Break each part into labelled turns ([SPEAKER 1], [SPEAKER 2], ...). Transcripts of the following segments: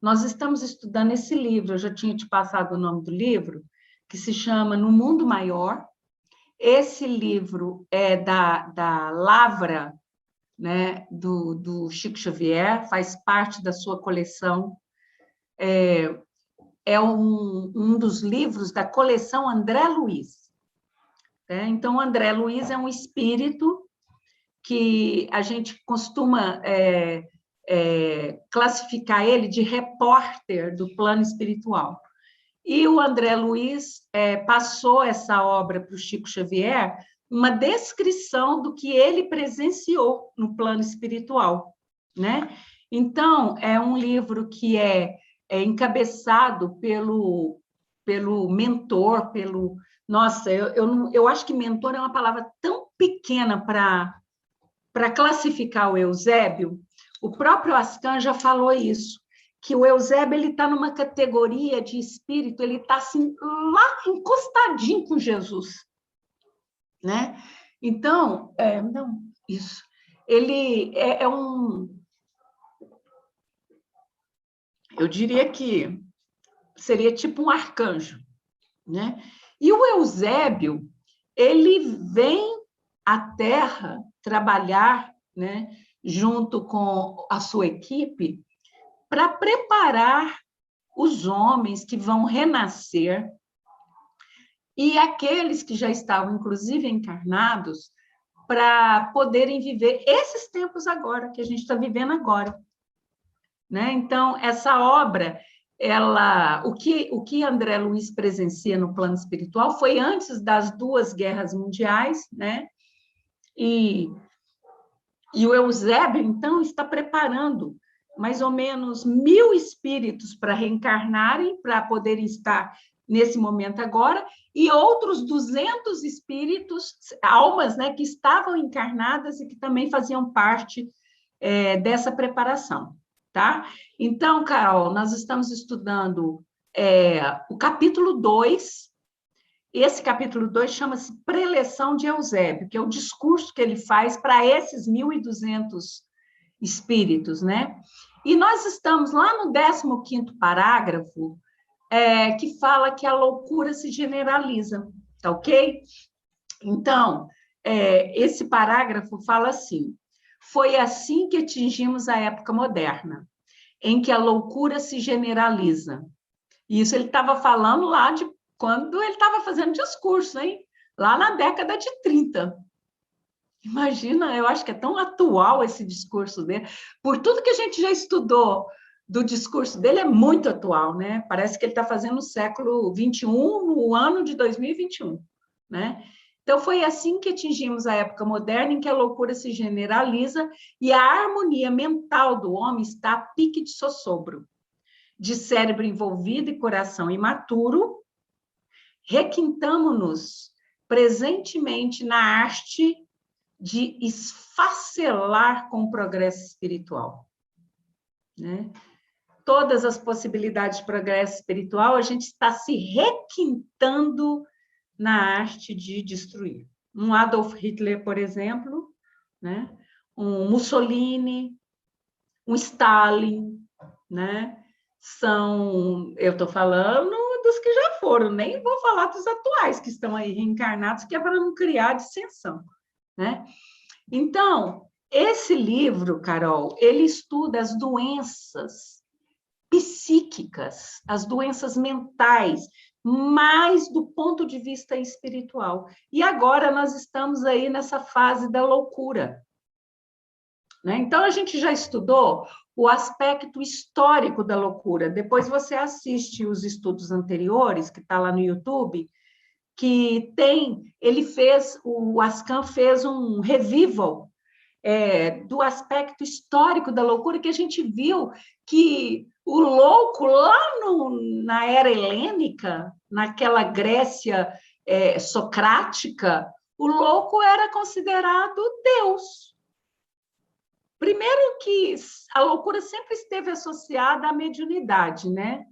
[SPEAKER 1] Nós estamos estudando esse livro, eu já tinha te passado o nome do livro, que se chama No Mundo Maior. Esse livro é da Lavra, né, do Chico Xavier, faz parte da sua coleção. É um dos livros da coleção André Luiz. Então, André Luiz é um espírito que a gente costuma classificar ele de repórter do plano espiritual. E o André Luiz passou essa obra para o Chico Xavier, uma descrição do que ele presenciou no plano espiritual, né? Então, é um livro que é encabeçado pelo mentor, pelo... Nossa, eu acho que mentor é uma palavra tão pequena para classificar o Eusébio. O próprio Ascan já falou isso, que o Eusébio está numa categoria de espírito, ele está assim, lá encostadinho com Jesus, né? Então, não, isso. Ele eu diria que seria tipo um arcanjo, né? E o Eusébio, ele vem à Terra trabalhar, né, junto com a sua equipe, para preparar os homens que vão renascer e aqueles que já estavam, inclusive, encarnados, para poderem viver esses tempos agora, que a gente está vivendo agora. Né? Então, essa obra, o que André Luiz presencia no plano espiritual foi antes das 2 guerras mundiais, né? E o Eusébio, então, está preparando mais ou menos 1000 espíritos para reencarnarem, para poderem estar nesse momento agora, e outros 200 espíritos, almas, né, que estavam encarnadas e que também faziam parte dessa preparação, tá? Então, Carol, nós estamos estudando o capítulo 2. Esse capítulo 2 chama-se Preleção de Eusébio, que é o discurso que ele faz para esses 1.200 espíritos, né? E nós estamos lá no 15º parágrafo, que fala que a loucura se generaliza, tá ok? Então, esse parágrafo fala assim: foi assim que atingimos a época moderna, em que a loucura se generaliza. Isso ele estava falando lá de quando ele estava fazendo discurso, hein? Lá na década de 30. Imagina, eu acho que é tão atual esse discurso dele. Por tudo que a gente já estudou do discurso dele, é muito atual, né? Parece que ele está fazendo o século XXI, o ano de 2021, né? Então, foi assim que atingimos a época moderna, em que a loucura se generaliza e a harmonia mental do homem está a pique de sossobro. De cérebro envolvido e coração imaturo, requintamo-nos presentemente na arte de esfacelar com o progresso espiritual. Né? Todas as possibilidades de progresso espiritual, a gente está se requintando na arte de destruir. Um Adolf Hitler, por exemplo, né? Um Mussolini, um Stalin, né? Eu estou falando dos que já foram, nem vou falar dos atuais que estão aí reencarnados, que é para não criar dissensão, né? Então, esse livro, Carol, ele estuda as doenças psíquicas, as doenças mentais, mais do ponto de vista espiritual. E agora nós estamos aí nessa fase da loucura. Né? Então, a gente já estudou o aspecto histórico da loucura. Depois você assiste os estudos anteriores, que está lá no YouTube, que o Ascan fez um revival do aspecto histórico da loucura, que a gente viu que o louco, lá na era helênica, naquela Grécia socrática, o louco era considerado Deus. Primeiro que a loucura sempre esteve associada à mediunidade, né?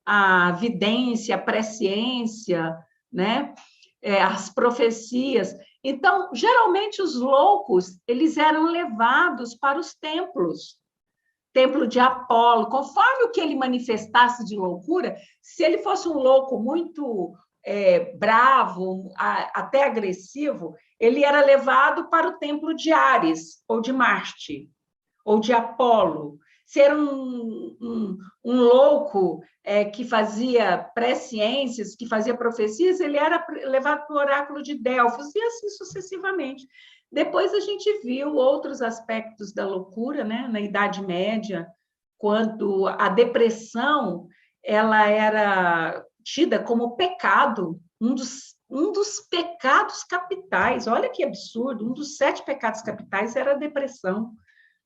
[SPEAKER 1] À vidência, à presciência, né? As profecias. Então, geralmente, os loucos eles eram levados para os templos, templo de Apolo, conforme o que ele manifestasse de loucura, se ele fosse um louco muito bravo, até agressivo, ele era levado para o templo de Ares, ou de Marte, ou de Apolo. Se era um louco que fazia presciências, que fazia profecias, ele era levado para o oráculo de Delfos, e assim sucessivamente. Depois a gente viu outros aspectos da loucura, né? Na Idade Média, quando a depressão ela era tida como pecado, um dos pecados capitais. Olha que absurdo, um dos 7 pecados capitais era a depressão,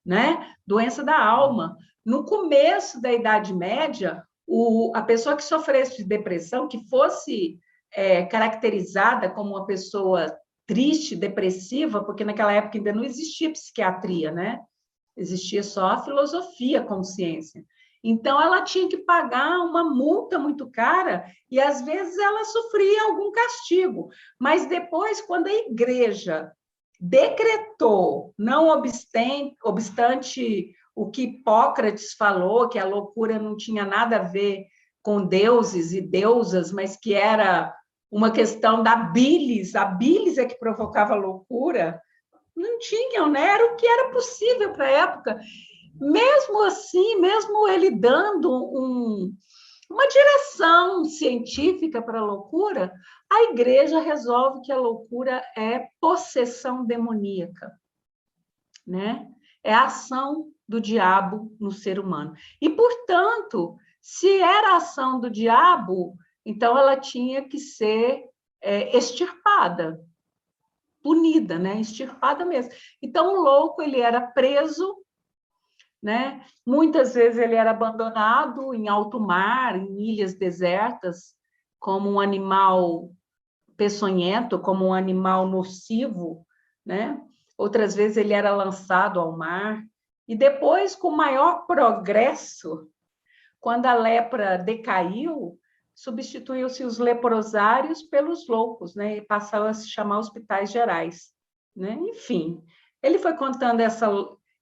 [SPEAKER 1] né? Doença da alma. No começo da Idade Média, a pessoa que sofresse de depressão, que fosse caracterizada como uma pessoa triste, depressiva, porque naquela época ainda não existia psiquiatria, né? Existia só a filosofia como ciência. Então, ela tinha que pagar uma multa muito cara e, às vezes, ela sofria algum castigo. Mas depois, quando a igreja decretou, não obstante o que Hipócrates falou, que a loucura não tinha nada a ver com deuses e deusas, mas que era uma questão da bilis, a bilis é que provocava a loucura, não tinham, né? Era o que era possível para a época. Mesmo assim, mesmo ele dando uma direção científica para a loucura, a igreja resolve que a loucura é possessão demoníaca, né? É a ação do diabo no ser humano. E, portanto, se era a ação do diabo, então ela tinha que ser extirpada, punida, né? Extirpada mesmo. Então, o louco ele era preso, né? Muitas vezes ele era abandonado em alto mar, em ilhas desertas, como um animal peçonhento, como um animal nocivo, né? Outras vezes ele era lançado ao mar. E depois, com maior progresso, quando a lepra decaiu, substituiu-se os leprosários pelos loucos, né? E passaram a se chamar hospitais gerais, né? Enfim, ele foi contando essa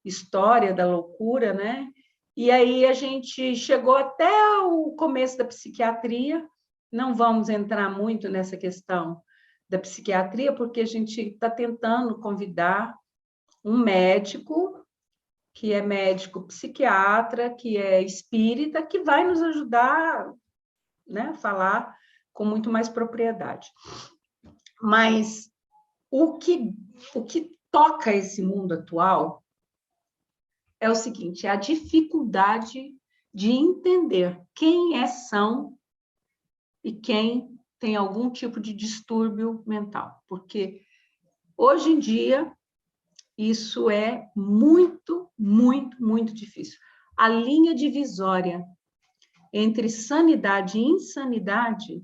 [SPEAKER 1] história da loucura, né? E aí a gente chegou até o começo da psiquiatria. Não vamos entrar muito nessa questão da psiquiatria, porque a gente está tentando convidar um médico, que é médico psiquiatra, que é espírita, que vai nos ajudar, né, a falar com muito mais propriedade. Mas o que toca esse mundo atual é o seguinte, é a dificuldade de entender quem são e quem tem algum tipo de distúrbio mental, porque hoje em dia isso é muito, muito, muito difícil. A linha divisória entre sanidade e insanidade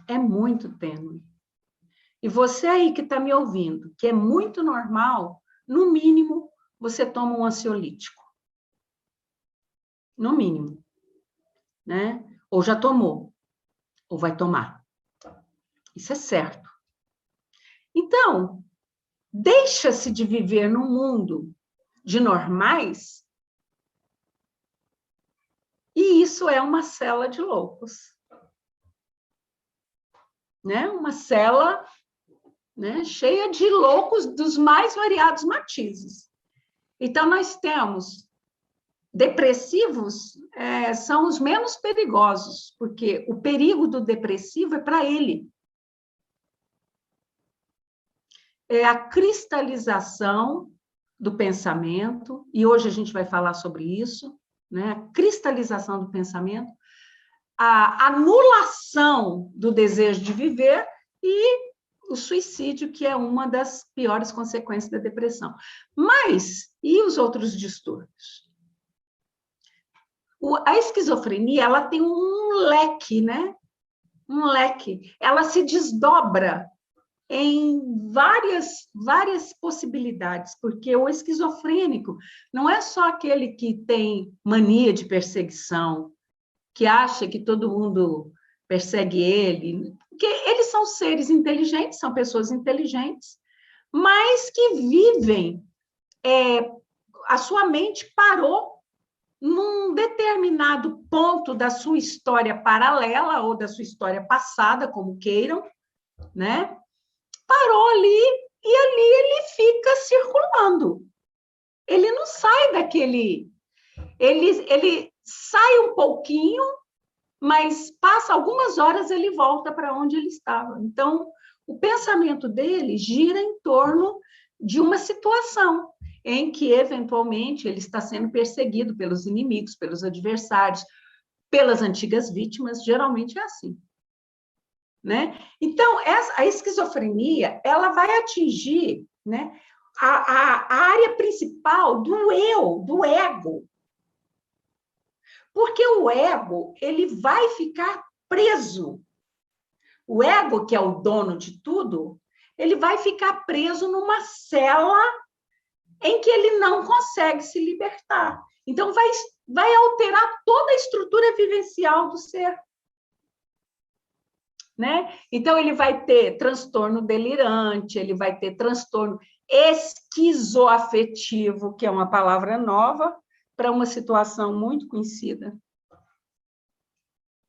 [SPEAKER 1] é muito tênue. E você aí que está me ouvindo, que é muito normal, no mínimo, você toma um ansiolítico. No mínimo. Né? Ou já tomou, ou vai tomar. Isso é certo. Então, deixa-se de viver num mundo de normais e isso é uma cela de loucos. Né? Uma cela, né, cheia de loucos dos mais variados matizes. Então, nós temos depressivos, são os menos perigosos, porque o perigo do depressivo é para ele. É a cristalização do pensamento, e hoje a gente vai falar sobre isso, né? A cristalização do pensamento, a anulação do desejo de viver e o suicídio, que é uma das piores consequências da depressão. Mas, e os outros distúrbios? A esquizofrenia, ela tem um leque, né? Um leque. Ela se desdobra em várias possibilidades, porque o esquizofrênico não é só aquele que tem mania de perseguição, que acha que todo mundo persegue ele, porque eles são seres inteligentes, são pessoas inteligentes, mas que vivem, a sua mente parou, num determinado ponto da sua história paralela ou da sua história passada, como queiram, né? Parou ali e ali ele fica circulando. Ele não sai daquele... Ele sai um pouquinho, mas passa algumas horas, ele volta para onde ele estava. Então, o pensamento dele gira em torno de uma situação em que, eventualmente, ele está sendo perseguido pelos inimigos, pelos adversários, pelas antigas vítimas, geralmente é assim. Né? Então, a esquizofrenia, ela vai atingir, né, a área principal do eu, do ego. Porque o ego, ele vai ficar preso. O ego, que é o dono de tudo, ele vai ficar preso numa cela em que ele não consegue se libertar. Então, vai alterar toda a estrutura vivencial do ser. Né? Então, ele vai ter transtorno delirante, ele vai ter transtorno esquizoafetivo, que é uma palavra nova para uma situação muito conhecida.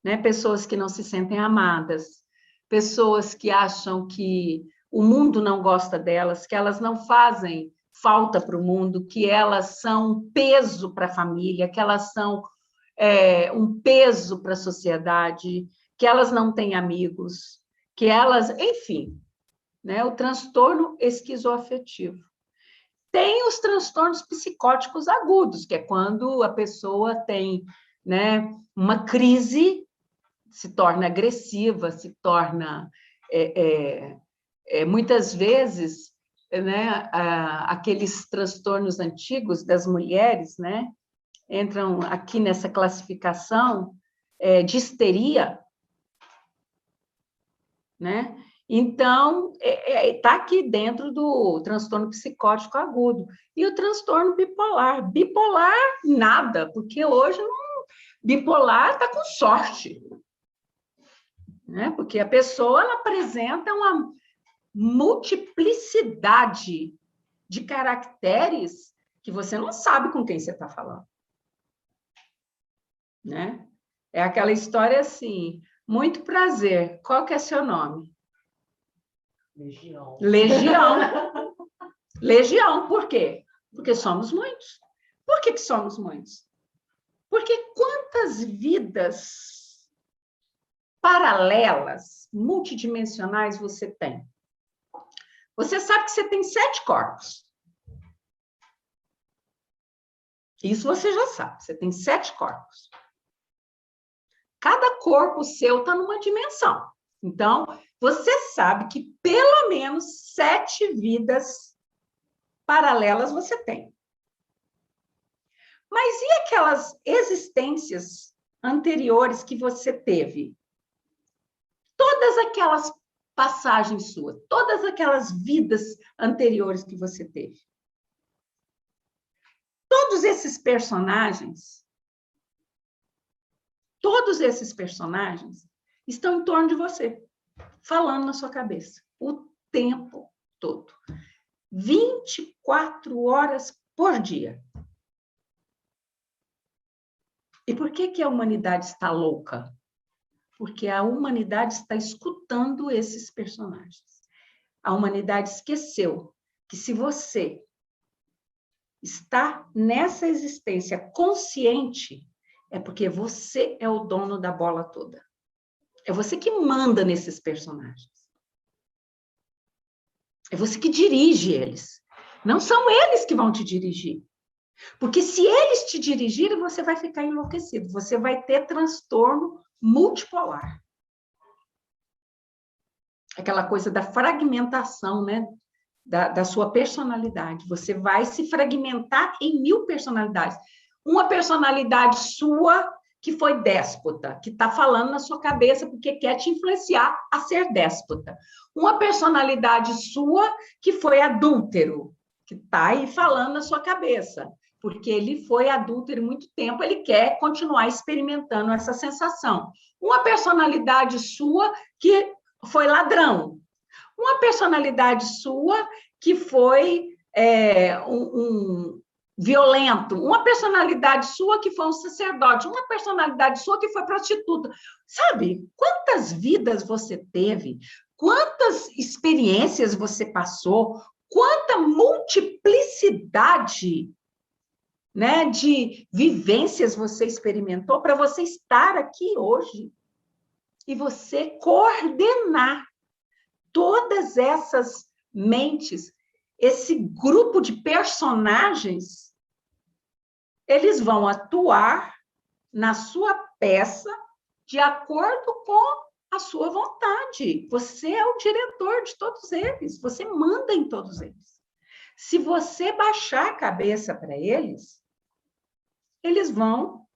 [SPEAKER 1] Né? Pessoas que não se sentem amadas, pessoas que acham que o mundo não gosta delas, que elas não fazem falta para o mundo, que elas são um peso para a família, que elas são um peso para a sociedade, que elas não têm amigos, que elas, enfim, né, o transtorno esquizoafetivo. Tem os transtornos psicóticos agudos, que é quando a pessoa tem, né, uma crise, se torna agressiva, se torna, muitas vezes, né, aqueles transtornos antigos das mulheres, né, entram aqui nessa classificação de histeria, né? Então, está aqui dentro do transtorno psicótico agudo. E o transtorno bipolar. Bipolar, nada, porque hoje bipolar está com sorte. Né? Porque a pessoa ela apresenta uma multiplicidade de caracteres que você não sabe com quem você está falando. Né? É aquela história assim, muito prazer, qual que é seu nome?
[SPEAKER 2] Legião.
[SPEAKER 1] Legião. Legião, por quê? Porque somos muitos. Por que somos muitos? Porque quantas vidas paralelas, multidimensionais você tem? Você sabe que você tem 7 corpos. Isso você já sabe, você tem 7 corpos. Cada corpo seu está numa dimensão. Então, você sabe que pelo menos 7 vidas paralelas você tem. Mas e aquelas existências anteriores que você teve? Todas aquelas passagens suas, todas aquelas vidas anteriores que você teve. Todos esses personagens estão em torno de você, falando na sua cabeça, o tempo todo. 24 horas por dia. E por que a humanidade está louca? Porque a humanidade está escutando esses personagens. A humanidade esqueceu que se você está nessa existência consciente, é porque você é o dono da bola toda. É você que manda nesses personagens. É você que dirige eles. Não são eles que vão te dirigir. Porque se eles te dirigirem, você vai ficar enlouquecido. Você vai ter transtorno multipolar. Aquela coisa da fragmentação, né? Da sua personalidade. Você vai se fragmentar em 1000 personalidades. Uma personalidade sua que foi déspota, que está falando na sua cabeça porque quer te influenciar a ser déspota. Uma personalidade sua que foi adúltero, que está aí falando na sua cabeça, porque ele foi adúltero muito tempo, ele quer continuar experimentando essa sensação. Uma personalidade sua que foi ladrão. Uma personalidade sua que foi violento, uma personalidade sua que foi um sacerdote, uma personalidade sua que foi prostituta. Sabe, quantas vidas você teve, quantas experiências você passou, quanta multiplicidade, né, de vivências você experimentou para você estar aqui hoje e você coordenar todas essas mentes, esse grupo de personagens, eles vão atuar na sua peça de acordo com a sua vontade. Você é o diretor de todos eles, você manda em todos eles. Se você baixar a cabeça para eles, eles vão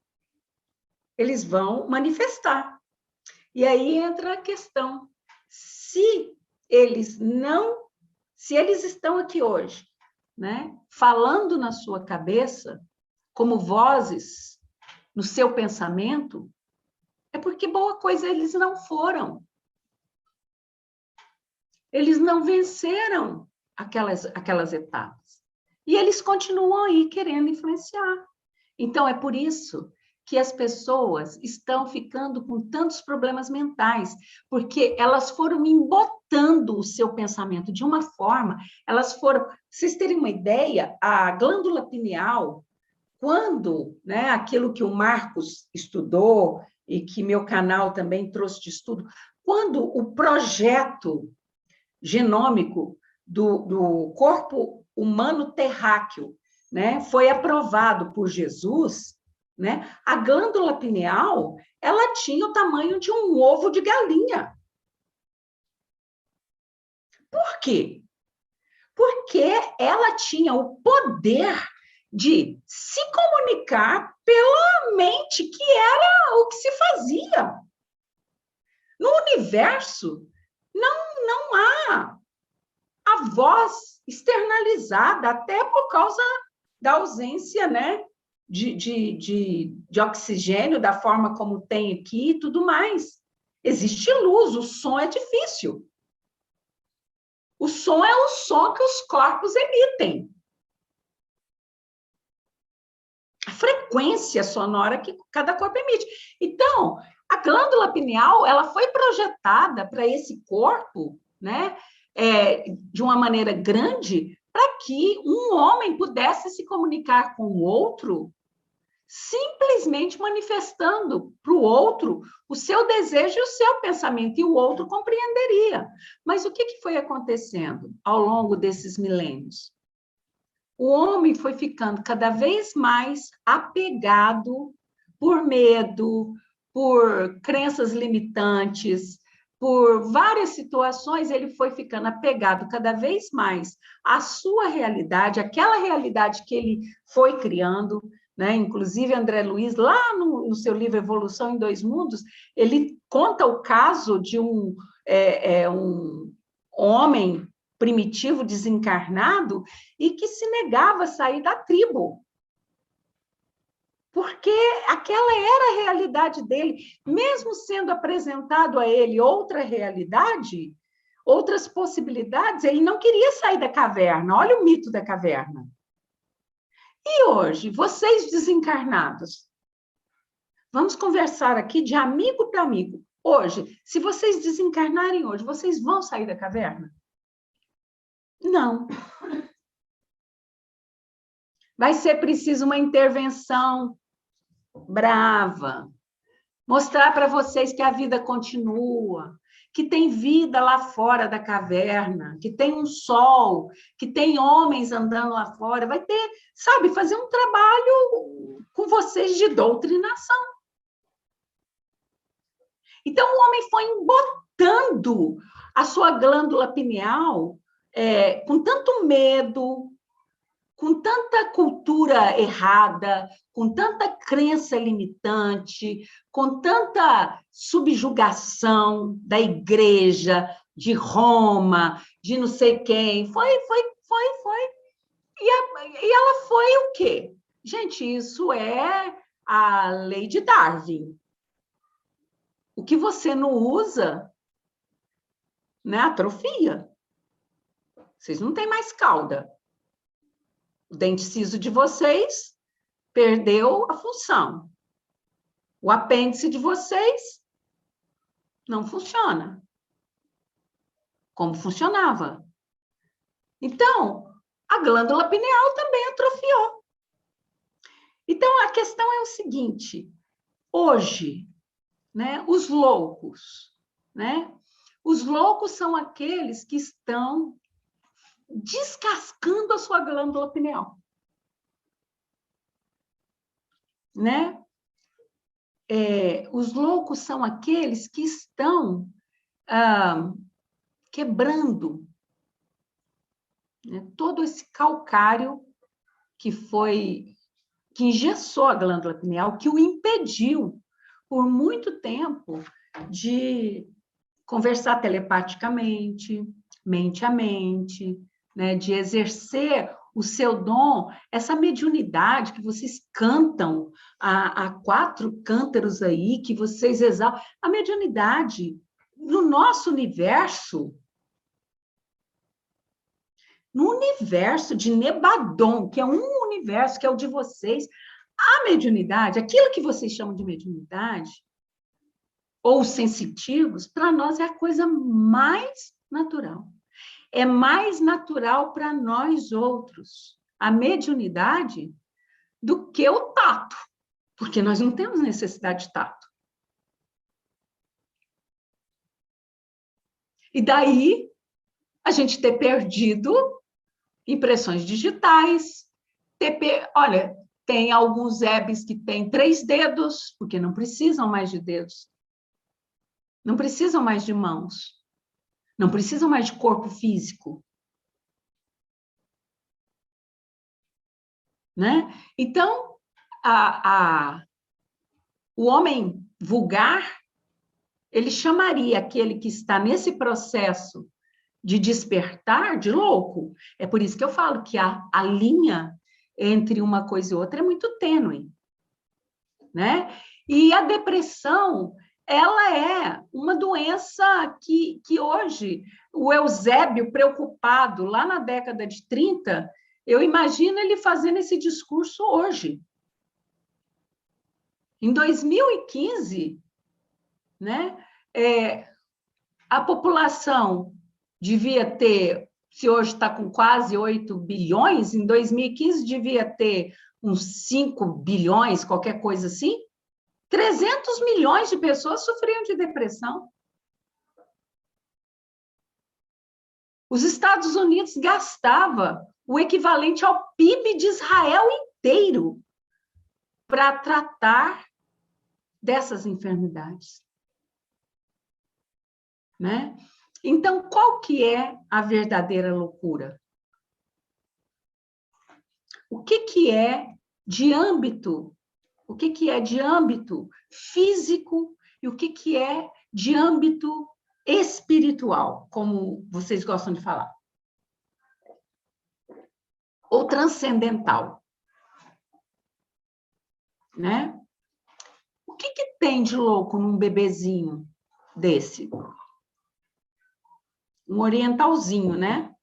[SPEAKER 1] manifestar. E aí entra a questão, se eles estão aqui hoje, né, falando na sua cabeça, como vozes no seu pensamento, é porque boa coisa eles não foram. Eles não venceram aquelas etapas. E eles continuam aí querendo influenciar. Então, é por isso que as pessoas estão ficando com tantos problemas mentais, porque elas foram embotando o seu pensamento de uma forma, vocês terem uma ideia, a glândula pineal, quando, né, aquilo que o Marcos estudou e que meu canal também trouxe de estudo, quando o projeto genômico do corpo humano terráqueo, né, foi aprovado por Jesus, né, a glândula pineal, ela tinha o tamanho de um ovo de galinha. Por quê? Porque ela tinha o poder de se comunicar pela mente, que era o que se fazia. No universo, não há a voz externalizada, até por causa da ausência, né, de oxigênio, da forma como tem aqui e tudo mais. Existe luz, o som é difícil. O som é o som que os corpos emitem. A frequência sonora que cada corpo emite. Então, a glândula pineal, ela foi projetada para esse corpo, né, de uma maneira grande, para que um homem pudesse se comunicar com o outro, simplesmente manifestando para o outro o seu desejo e o seu pensamento, e o outro compreenderia. Mas o que foi acontecendo ao longo desses milênios? O homem foi ficando cada vez mais apegado por medo, por crenças limitantes, por várias situações, ele foi ficando apegado cada vez mais à sua realidade, aquela realidade que ele foi criando, né? Inclusive, André Luiz, lá no seu livro Evolução em Dois Mundos, ele conta o caso de um homem primitivo, desencarnado, e que se negava a sair da tribo. Porque aquela era a realidade dele. Mesmo sendo apresentado a ele outra realidade, outras possibilidades, ele não queria sair da caverna. Olha o mito da caverna. E hoje, vocês desencarnados, vamos conversar aqui de amigo para amigo. Hoje, se vocês desencarnarem hoje, vocês vão sair da caverna? Não. Vai ser preciso uma intervenção brava, mostrar para vocês que a vida continua, que tem vida lá fora da caverna, que tem um sol, que tem homens andando lá fora. Vai ter, sabe, fazer um trabalho com vocês de doutrinação. Então, o homem foi embotando a sua glândula pineal com tanto medo, com tanta cultura errada, com tanta crença limitante, com tanta subjugação da igreja, de Roma, de não sei quem. Foi. E ela foi o quê? Gente, isso é a lei de Darwin. O que você não usa, né, atrofia. Vocês não têm mais cauda. O dente ciso de vocês perdeu a função. O apêndice de vocês não funciona como funcionava. Então, a glândula pineal também atrofiou. Então, a questão é o seguinte: hoje, né, os loucos, né? Os loucos são aqueles que estão descascando a sua glândula pineal, né? Os loucos são aqueles que estão quebrando, né, todo esse calcário que engessou a glândula pineal, que o impediu por muito tempo de conversar telepaticamente, mente a mente, né, de exercer o seu dom, essa mediunidade que vocês cantam, há 4 cântaros aí, que vocês exaltam. A mediunidade, no nosso universo, no universo de Nebadon, que é um universo, que é o de vocês, a mediunidade, aquilo que vocês chamam de mediunidade, ou sensitivos, para nós é a coisa mais natural. É mais natural para nós outros a mediunidade do que o tato, porque nós não temos necessidade de tato. E daí a gente ter perdido impressões digitais, olha, tem alguns apps que têm 3 dedos, porque não precisam mais de dedos. Não precisam mais de mãos. Não precisam mais de corpo físico. Né? Então, o homem vulgar, ele chamaria aquele que está nesse processo de despertar de louco. É por isso que eu falo que a linha entre uma coisa e outra é muito tênue. Né? E a depressão, ela é uma doença que hoje, o Eusébio, preocupado lá na década de 30, eu imagino ele fazendo esse discurso hoje. Em 2015, né, a população devia ter, se hoje está com quase 8 bilhões, em 2015 devia ter uns 5 bilhões, qualquer coisa assim. 300 milhões de pessoas sofriam de depressão. Os Estados Unidos gastava o equivalente ao PIB de Israel inteiro para tratar dessas enfermidades. Né? Então, qual que é a verdadeira loucura? O que é de âmbito? O que é de âmbito físico e o que é de âmbito espiritual, como vocês gostam de falar? Ou transcendental. Né? O que tem de louco num bebezinho desse? Um orientalzinho, né?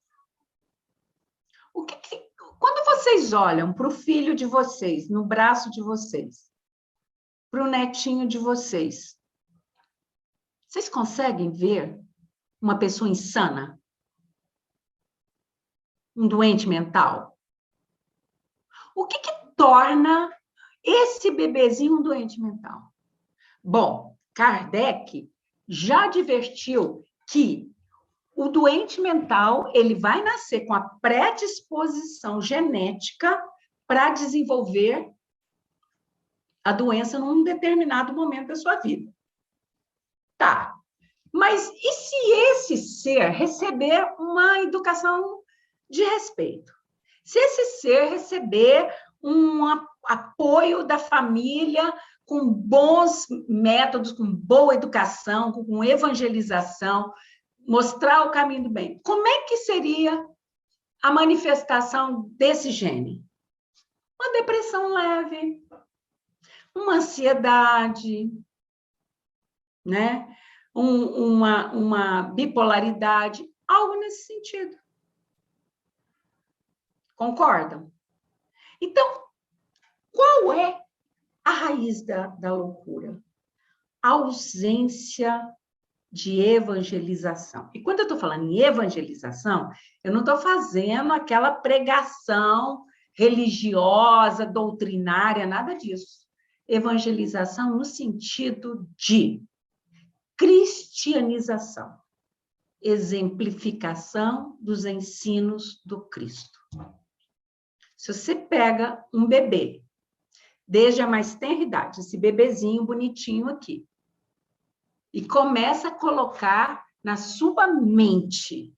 [SPEAKER 1] Quando vocês olham para o filho de vocês, no braço de vocês, para o netinho de vocês, vocês conseguem ver uma pessoa insana? Um doente mental? O que torna esse bebezinho um doente mental? Bom, Kardec já advertiu que o doente mental ele vai nascer com a predisposição genética para desenvolver a doença num determinado momento da sua vida. Tá, mas e se esse ser receber uma educação de respeito? Se esse ser receber um apoio da família com bons métodos, com boa educação, com evangelização, mostrar o caminho do bem, como é que seria a manifestação desse gene? Uma depressão leve, uma ansiedade, né? Uma bipolaridade, algo nesse sentido. Concordam? Então, qual é a raiz da loucura? A ausência de evangelização. E quando eu estou falando em evangelização, eu não estou fazendo aquela pregação religiosa, doutrinária, nada disso. Evangelização no sentido de cristianização, exemplificação dos ensinos do Cristo. Se você pega um bebê, desde a mais tenra idade, esse bebezinho bonitinho aqui, e começa a colocar na sua mente.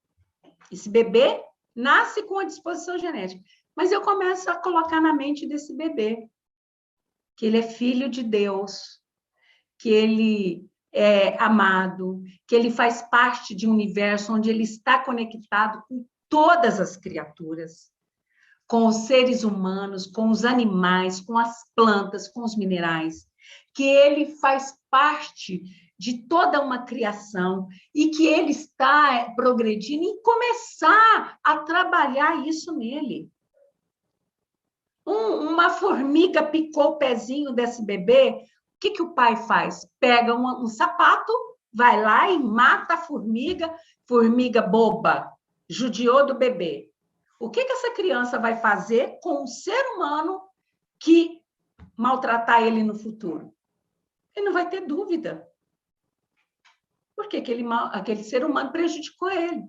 [SPEAKER 1] Esse bebê nasce com a disposição genética, mas eu começo a colocar na mente desse bebê que ele é filho de Deus, que ele é amado, que ele faz parte de um universo onde ele está conectado com todas as criaturas, com os seres humanos, com os animais, com as plantas, com os minerais, que ele faz parte de toda uma criação e que ele está progredindo em começar a trabalhar isso nele. Uma formiga picou o pezinho desse bebê, o que o pai faz? Pega um sapato, vai lá e mata a formiga, formiga boba, judiou do bebê. O que essa criança vai fazer com um ser humano que maltratar ele no futuro? Ele não vai ter dúvida. Porque aquele ser humano prejudicou ele.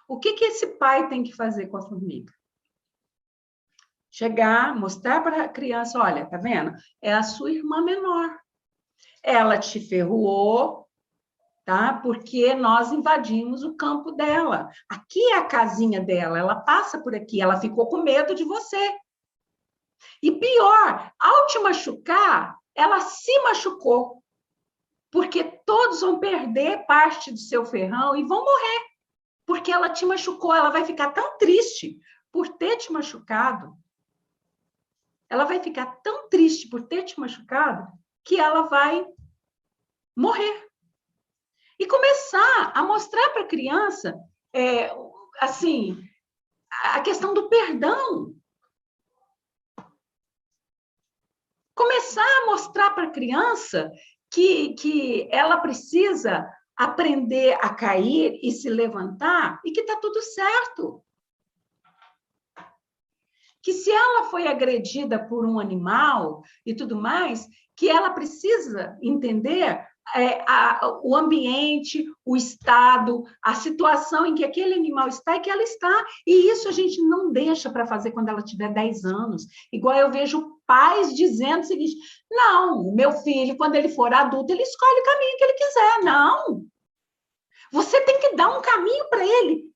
[SPEAKER 1] O que esse pai tem que fazer com a formiga? Chegar, mostrar para a criança, olha, tá vendo? É a sua irmã menor. Ela te ferroou, tá? Porque nós invadimos o campo dela. Aqui é a casinha dela, ela passa por aqui, ela ficou com medo de você. E pior, ao te machucar, ela se machucou. Porque todos vão perder parte do seu ferrão e vão morrer. Porque ela te machucou, ela vai ficar tão triste por ter te machucado. Ela vai ficar tão triste por ter te machucado que ela vai morrer. E começar a mostrar para a criança, assim, a questão do perdão. Começar a mostrar para a criança que ela precisa aprender a cair e se levantar e que está tudo certo. Que se ela foi agredida por um animal e tudo mais, que ela precisa entender o ambiente, o estado, a situação em que aquele animal está e que ela está. E isso a gente não deixa para fazer quando ela tiver 10 anos. Igual eu vejo pais dizendo o seguinte, não, o meu filho, quando ele for adulto, ele escolhe o caminho que ele quiser. Não. Você tem que dar um caminho para ele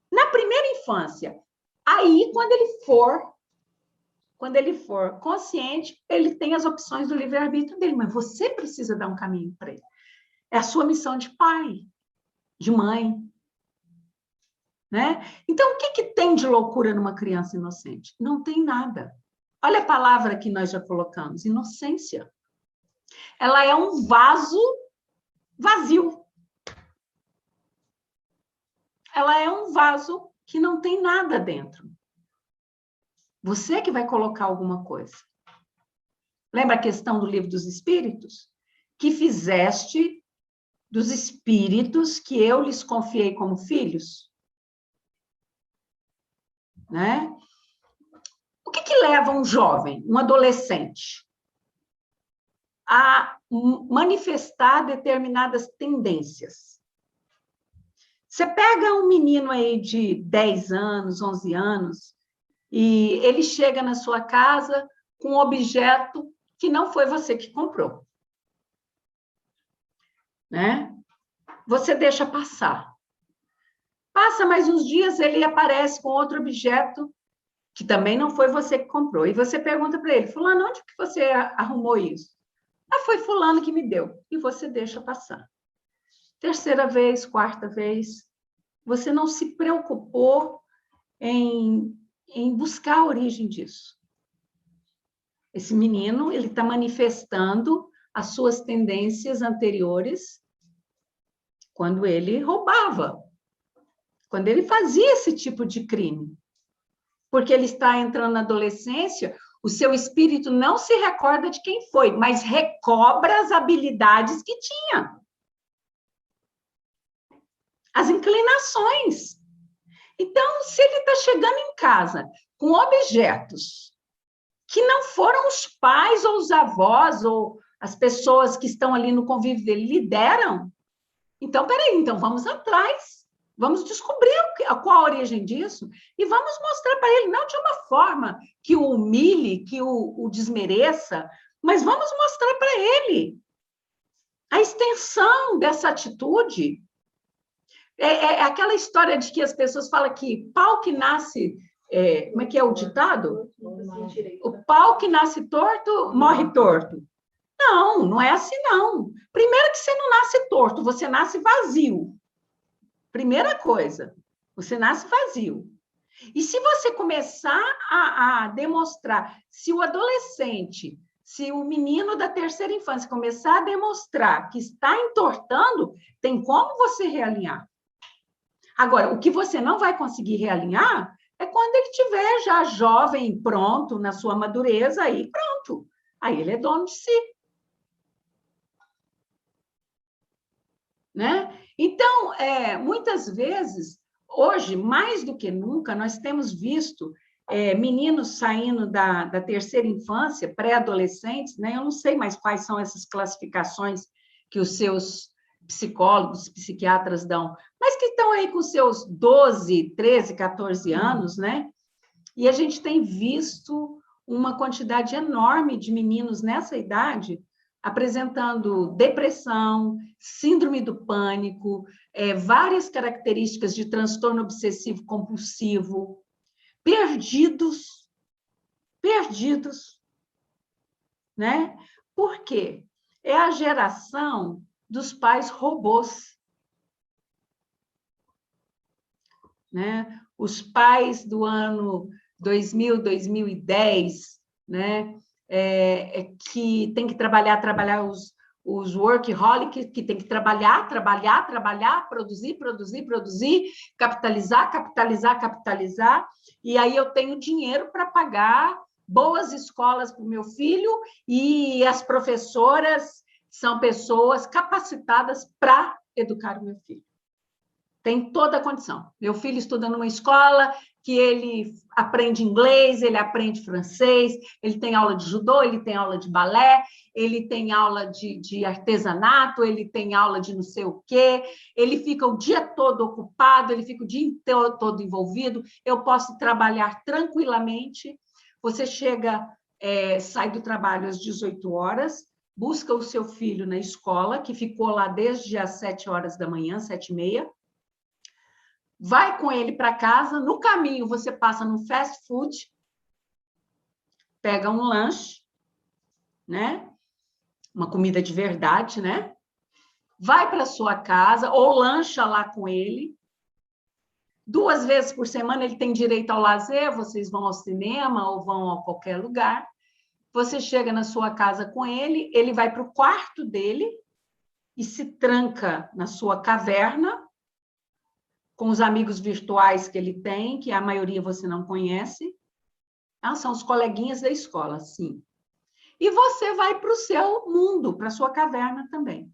[SPEAKER 1] na primeira infância. Aí, quando ele for consciente, ele tem as opções do livre-arbítrio dele, mas você precisa dar um caminho para ele. É a sua missão de pai, de mãe. Né? Então, o que tem de loucura numa criança inocente? Não tem nada. Olha a palavra que nós já colocamos, inocência. Ela é um vaso vazio. Ela é um vaso que não tem nada dentro. Você que vai colocar alguma coisa. Lembra a questão do livro dos Espíritos? Que fizeste dos espíritos que eu lhes confiei como filhos? Né? O que leva um jovem, um adolescente, a manifestar determinadas tendências? Você pega um menino aí de 10 anos, 11 anos, e ele chega na sua casa com um objeto que não foi você que comprou. Né? Você deixa passar. Passa mais uns dias, ele aparece com outro objeto que também não foi você que comprou. E você pergunta para ele, fulano, onde que você arrumou isso? Ah, foi fulano que me deu. E você deixa passar. Terceira vez, quarta vez, você não se preocupou em buscar a origem disso. Esse menino, ele está manifestando as suas tendências anteriores quando ele roubava, quando ele fazia esse tipo de crime. Porque ele está entrando na adolescência O seu espírito não se recorda de quem foi, mas recobra as habilidades que tinha. As inclinações. Então, se ele está chegando em casa com objetos que não foram os pais ou os avós ou as pessoas que estão ali no convívio dele lhe deram, então, peraí, então vamos atrás, vamos descobrir qual a origem disso e vamos mostrar para ele, não de uma forma que o humilhe, que o desmereça, mas vamos mostrar para ele a extensão dessa atitude. É aquela história de que as pessoas falam que pau que nasce... como é que é o ditado? O pau que nasce torto, morre torto. Não, não é assim, não. Primeiro que você não nasce torto, você nasce vazio. Primeira coisa, você nasce vazio. E se você começar a demonstrar, se o adolescente, se o menino da terceira infância começar a demonstrar que está entortando, tem como você realinhar. Agora, o que você não vai conseguir realinhar é quando ele estiver já jovem, pronto, na sua madureza, aí pronto. Aí ele é dono de si. Né? Então, muitas vezes, hoje, mais do que nunca, nós temos visto meninos saindo da terceira infância, pré-adolescentes, né? Eu não sei mais quais são essas classificações que os seus psicólogos, psiquiatras dão, mas que estão aí com seus 12, 13, 14 anos, né? E a gente tem visto uma quantidade enorme de meninos nessa idade apresentando depressão, síndrome do pânico, várias características de transtorno obsessivo compulsivo, perdidos, né? Por quê? É a geração dos pais robôs, né? Os pais do ano 2000, 2010, né? Que tem que trabalhar os workaholics, que tem que trabalhar, produzir, capitalizar, e aí eu tenho dinheiro para pagar boas escolas para o meu filho, e as professoras são pessoas capacitadas para educar o meu filho. Tem toda a condição. Meu filho estuda numa escola que ele aprende inglês, ele aprende francês, ele tem aula de judô, ele tem aula de balé, ele tem aula de artesanato, ele tem aula de não sei o quê, ele fica o dia todo ocupado, ele fica o dia todo envolvido, eu posso trabalhar tranquilamente. Você chega, sai do trabalho às 18 horas, busca o seu filho na escola, que ficou lá desde as 7 horas da manhã, 7h30, vai com ele para casa, no caminho você passa no fast food, pega um lanche, né? Uma comida de verdade, né? Vai para sua casa ou lancha lá com ele. 2 vezes por semana ele tem direito ao lazer, vocês vão ao cinema ou vão a qualquer lugar. Você chega na sua casa com ele, ele vai para o quarto dele e se tranca na sua caverna, com os amigos virtuais que ele tem, que a maioria você não conhece. São os coleguinhas da escola, sim. E você vai para o seu mundo, para a sua caverna também.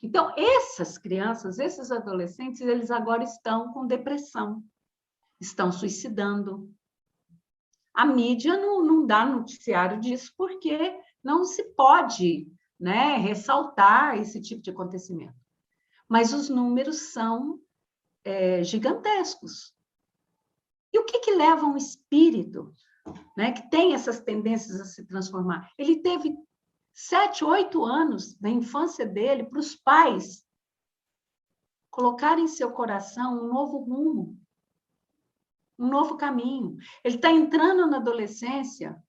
[SPEAKER 1] Então, essas crianças, esses adolescentes, eles agora estão com depressão, estão suicidando. A mídia não dá noticiário disso, porque não se pode, né, ressaltar esse tipo de acontecimento. Mas os números são gigantescos. E o que leva um espírito, né, que tem essas tendências a se transformar? Ele teve 7, 8 anos da infância dele para os pais colocarem em seu coração um novo rumo, um novo caminho. Ele está entrando na adolescência,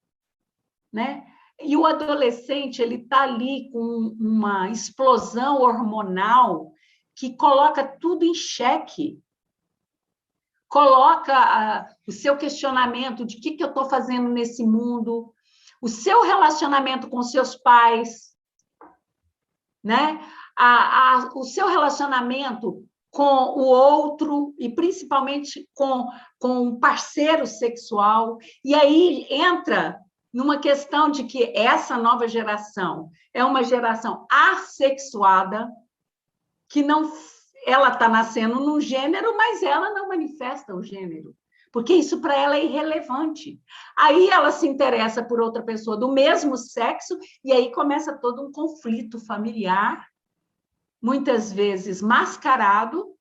[SPEAKER 1] né? E o adolescente, ele está ali com uma explosão hormonal que coloca tudo em xeque. Coloca o seu questionamento de o que eu estou fazendo nesse mundo, o seu relacionamento com seus pais, né? O seu relacionamento com o outro, e principalmente com o parceiro sexual. E aí entra numa questão de que essa nova geração é uma geração assexuada, que não, ela está nascendo num gênero, mas ela não manifesta o gênero, porque isso para ela é irrelevante. Aí ela se interessa por outra pessoa do mesmo sexo, e aí começa todo um conflito familiar, muitas vezes mascarado,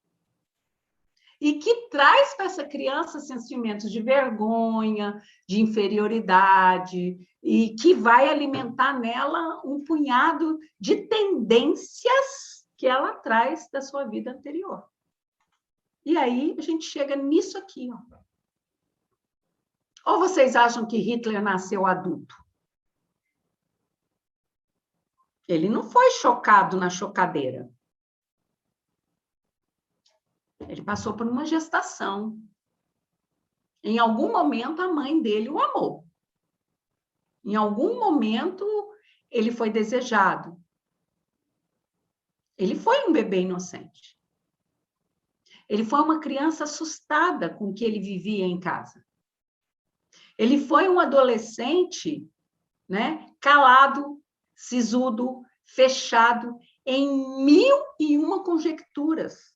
[SPEAKER 1] e que traz para essa criança sentimentos de vergonha, de inferioridade, e que vai alimentar nela um punhado de tendências que ela traz da sua vida anterior. E aí a gente chega nisso aqui, ó. Ou vocês acham que Hitler nasceu adulto? Ele não foi chocado na chocadeira. Ele passou por uma gestação. Em algum momento, a mãe dele o amou. Em algum momento, ele foi desejado. Ele foi um bebê inocente. Ele foi uma criança assustada com o que ele vivia em casa. Ele foi um adolescente, né, calado, sisudo, fechado, em 1001 conjecturas.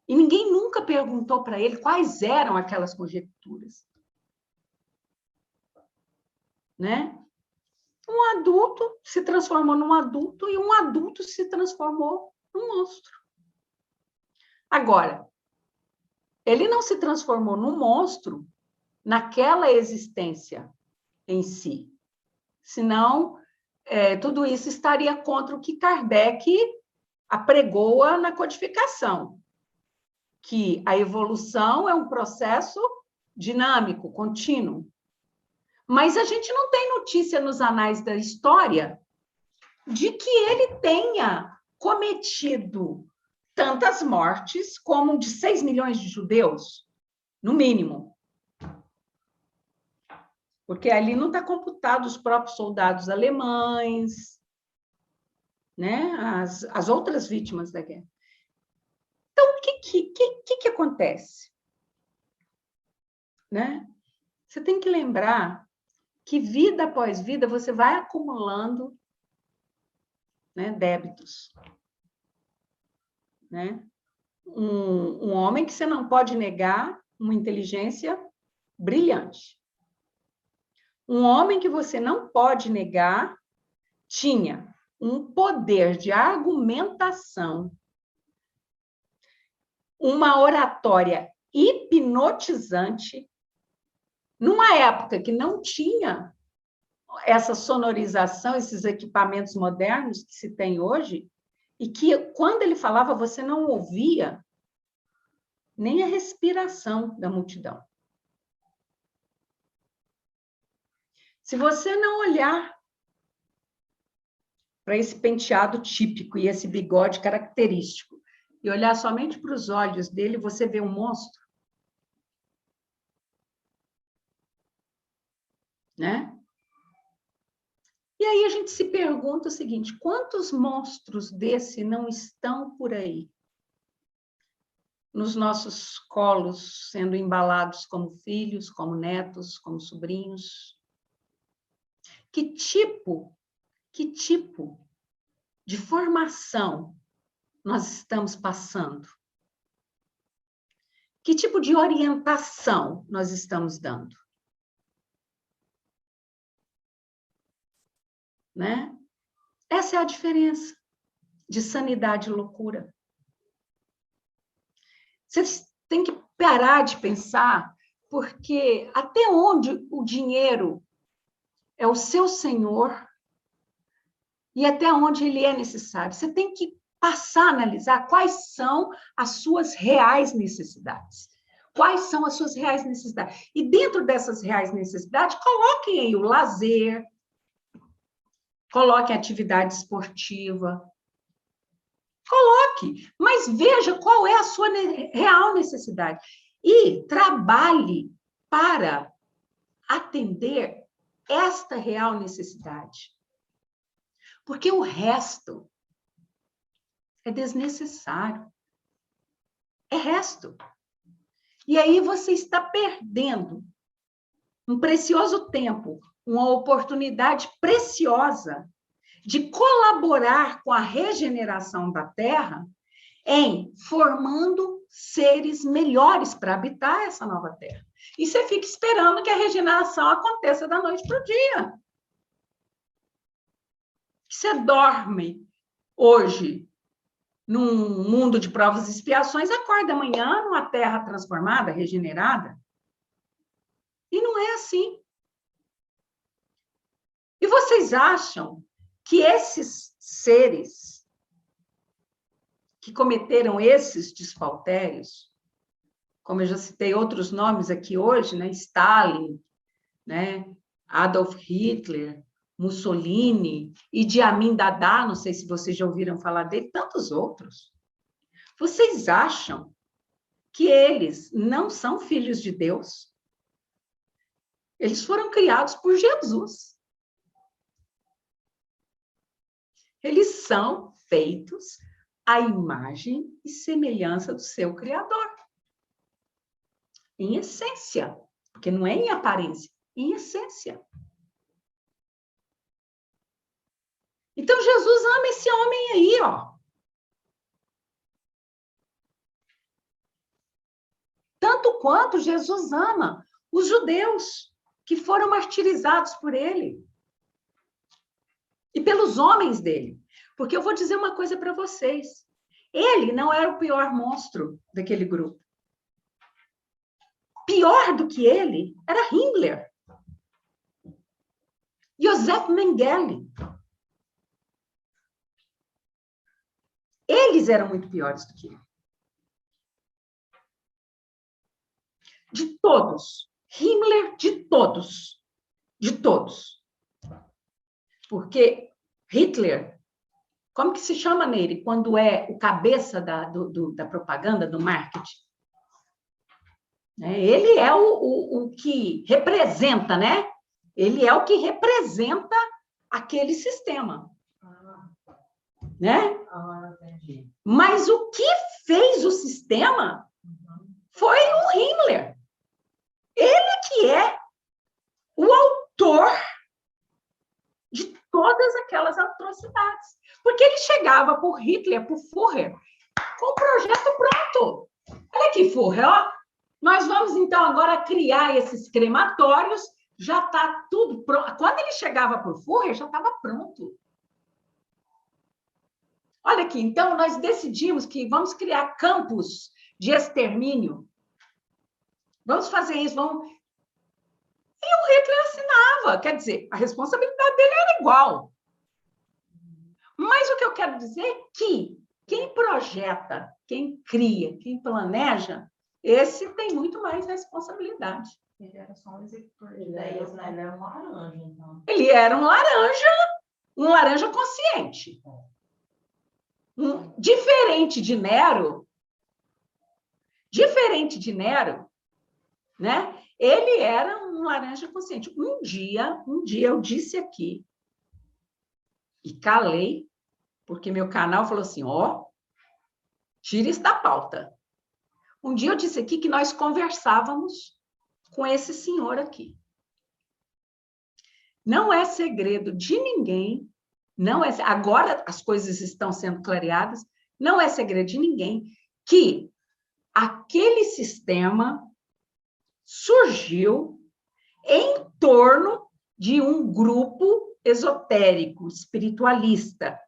[SPEAKER 1] E ninguém nunca perguntou para ele quais eram aquelas conjecturas. Né? Um adulto se transformou num adulto e um adulto se transformou num monstro. Agora, ele não se transformou num monstro naquela existência em si. Senão, tudo isso estaria contra o que Kardec apregoa na codificação, que a evolução é um processo dinâmico, contínuo. Mas a gente não tem notícia nos anais da história de que ele tenha cometido tantas mortes como de 6 milhões de judeus, no mínimo. Porque ali não está computado os próprios soldados alemães, né? As outras vítimas da guerra. Então, o que acontece? Né? Você tem que lembrar que vida após vida você vai acumulando, né, débitos. Né? Um homem que você não pode negar uma inteligência brilhante. Um homem que você não pode negar tinha um poder de argumentação, uma oratória hipnotizante, numa época que não tinha essa sonorização, esses equipamentos modernos que se tem hoje, e que, quando ele falava, você não ouvia nem a respiração da multidão. Se você não olhar para esse penteado típico e esse bigode característico, e olhar somente para os olhos dele, você vê um monstro. Né? E aí a gente se pergunta o seguinte: quantos monstros desse não estão por aí? Nos nossos colos, sendo embalados como filhos, como netos, como sobrinhos? Que tipo de formação nós estamos passando? Que tipo de orientação nós estamos dando? Né? Essa é a diferença de sanidade e loucura. Você tem que parar de pensar, porque até onde o dinheiro é o seu senhor e até onde ele é necessário. Você tem que passar a analisar quais são as suas reais necessidades. Quais são as suas reais necessidades? E dentro dessas reais necessidades, coloquem aí o lazer, coloquem a atividade esportiva, coloque, mas veja qual é a sua real necessidade. E trabalhe para atender esta real necessidade. Porque o resto é desnecessário. é resto. E aí você está perdendo um precioso tempo, uma oportunidade preciosa de colaborar com a regeneração da Terra em formando seres melhores para habitar essa nova Terra. E você fica esperando que a regeneração aconteça da noite para o dia. Você dorme hoje num mundo de provas e expiações, acorda amanhã numa Terra transformada, regenerada. E não é assim. E vocês acham que esses seres que cometeram esses despautérios, como eu já citei outros nomes aqui hoje, né? Stalin, né? Adolf Hitler, Mussolini, Idi Amin Dada, não sei se vocês já ouviram falar dele, tantos outros. Vocês acham que eles não são filhos de Deus? Eles foram criados por Jesus. Eles são feitos à imagem e semelhança do seu Criador. Em essência, porque não é em aparência, em essência. Então, Jesus ama esse homem aí, ó. Tanto quanto Jesus ama os judeus que foram martirizados por ele e pelos homens dele. Porque eu vou dizer uma coisa para vocês. Ele não era o pior monstro daquele grupo. Pior do que ele era Himmler. Josef Mengele. Eles eram muito piores do que ele. De todos. Himmler, de todos. De todos. Porque Hitler, como que se chama nele quando é o cabeça da propaganda, do marketing? Ele é o que representa, né? Ele é o que representa aquele sistema. Né? Mas o que fez o sistema foi o Himmler. Ele que é o autor de todas aquelas atrocidades. Porque ele chegava por Hitler, por Führer, com o projeto pronto. Olha aqui, Führer, ó. Nós vamos, então, agora criar esses crematórios, já está tudo pronto. Quando ele chegava por Führer, já estava pronto. Olha aqui, então, nós decidimos que vamos criar campos de extermínio. Vamos fazer isso, vamos... E o Hitler assinava, quer dizer, a responsabilidade dele era igual. Mas o que eu quero dizer é que quem projeta, quem cria, quem planeja, esse tem muito mais responsabilidade.
[SPEAKER 2] Ele era só um executor de ideias, né? Ele era um laranja, então.
[SPEAKER 1] Ele era um laranja consciente. Diferente de Nero, né? Ele era um laranja consciente. Um dia eu disse aqui, e calei, porque meu canal falou assim, ó, tira isso da pauta. Um dia eu disse aqui que nós conversávamos com esse senhor aqui. Não é segredo de ninguém, não é, agora as coisas estão sendo clareadas, não é segredo de ninguém que aquele sistema surgiu em torno de um grupo esotérico, espiritualista,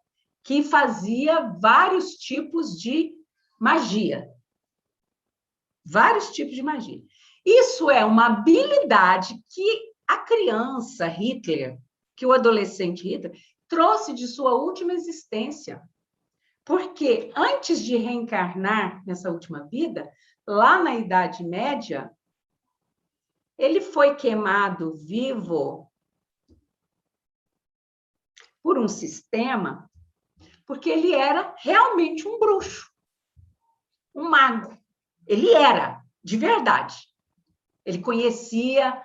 [SPEAKER 1] que fazia vários tipos de magia. Vários tipos de magia. Isso é uma habilidade que a criança Hitler, que o adolescente Hitler, trouxe de sua última existência. Porque antes de reencarnar nessa última vida, lá na Idade Média, ele foi queimado vivo por um sistema, porque ele era realmente um bruxo, um mago. Ele era, de verdade. Ele conhecia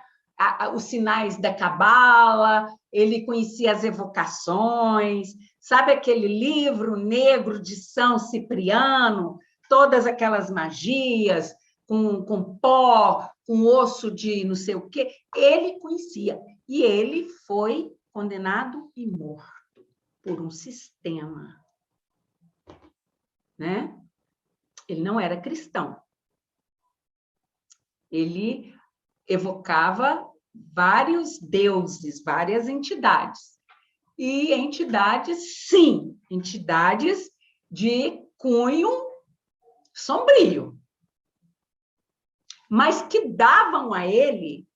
[SPEAKER 1] os sinais da cabala, ele conhecia as evocações, sabe aquele livro negro de São Cipriano, todas aquelas magias, com pó, com osso de não sei o quê, ele conhecia. E ele foi condenado e morto por um sistema, né? Ele não era cristão. Ele evocava vários deuses, várias entidades. E entidades, sim, entidades de cunho sombrio, mas que davam a ele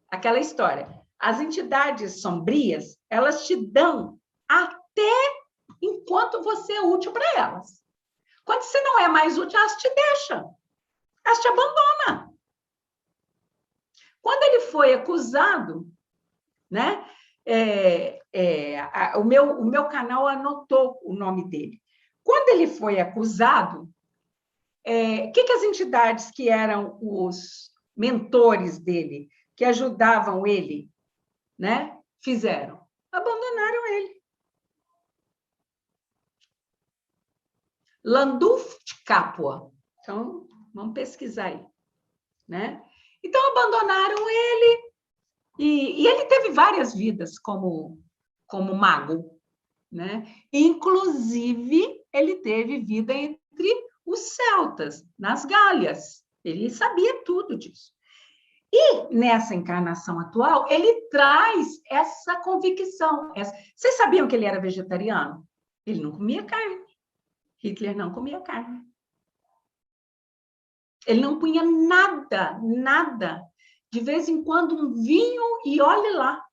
[SPEAKER 1] aquela história. As entidades sombrias, elas te dão até enquanto você é útil para elas. Quando você não é mais útil, elas te deixam, elas te abandonam. Quando ele foi acusado, né? O meu canal anotou o nome dele. Quando ele foi acusado, o que as entidades que eram os mentores dele, que ajudavam ele, né, fizeram? Abandonaram ele. Landulf de Capua. Então, vamos pesquisar aí, né? Então, abandonaram ele, e ele teve várias vidas como mago, né? Inclusive, ele teve vida entre os celtas, nas Gálias. Ele sabia tudo disso. E nessa encarnação atual, ele traz essa convicção. Vocês sabiam que ele era vegetariano? Ele não comia carne. Hitler não comia carne. Ele não punha nada, nada. De vez em quando um vinho e olhe lá.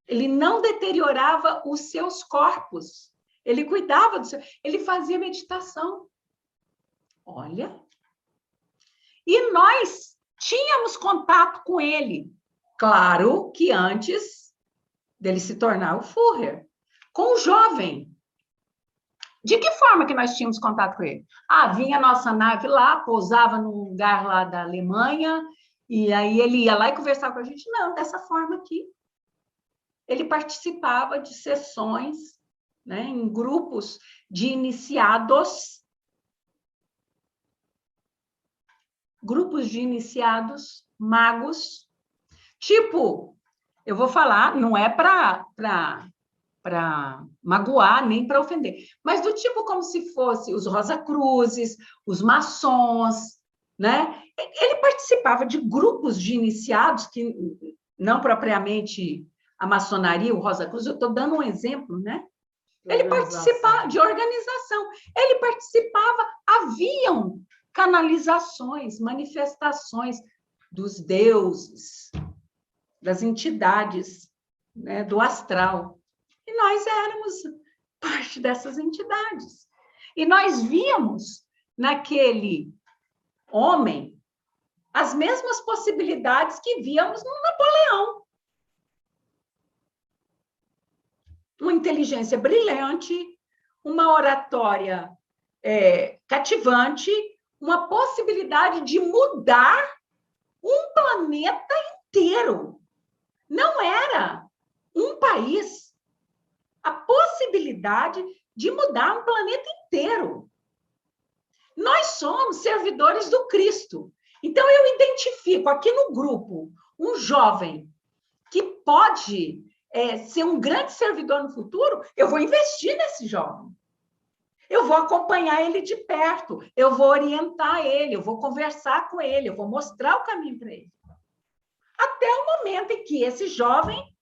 [SPEAKER 1] Ele não deteriorava os seus corpos. Ele cuidava do seu... Ele fazia meditação. Olha. E nós tínhamos contato com ele. Claro que antes dele se tornar o Führer. Com o jovem. De que forma que nós tínhamos contato com ele? Vinha a nossa nave lá, pousava num lugar lá da Alemanha, e aí ele ia lá e conversava com a gente. Não, dessa forma aqui. Ele participava de sessões, né, em grupos de iniciados, magos, tipo, eu vou falar, não é para magoar, nem para ofender, mas do tipo como se fosse os Rosacruzes, os maçons, né? Ele participava de grupos de iniciados, que não propriamente a maçonaria, o Rosacruz, eu estou dando um exemplo, né? Ele participava de organização, ele participava, haviam canalizações, manifestações dos deuses, das entidades, né, do astral. E nós éramos parte dessas entidades. E nós víamos naquele homem as mesmas possibilidades que víamos no Napoleão. Uma inteligência brilhante, uma oratória cativante, uma possibilidade de mudar um planeta inteiro. Não era um país. A possibilidade de mudar um planeta inteiro. Nós somos servidores do Cristo. Então, eu identifico aqui no grupo um jovem que pode ser um grande servidor no futuro, eu vou investir nesse jovem. Eu vou acompanhar ele de perto, eu vou orientar ele, eu vou conversar com ele, eu vou mostrar o caminho para ele. Até o momento em que esse jovem,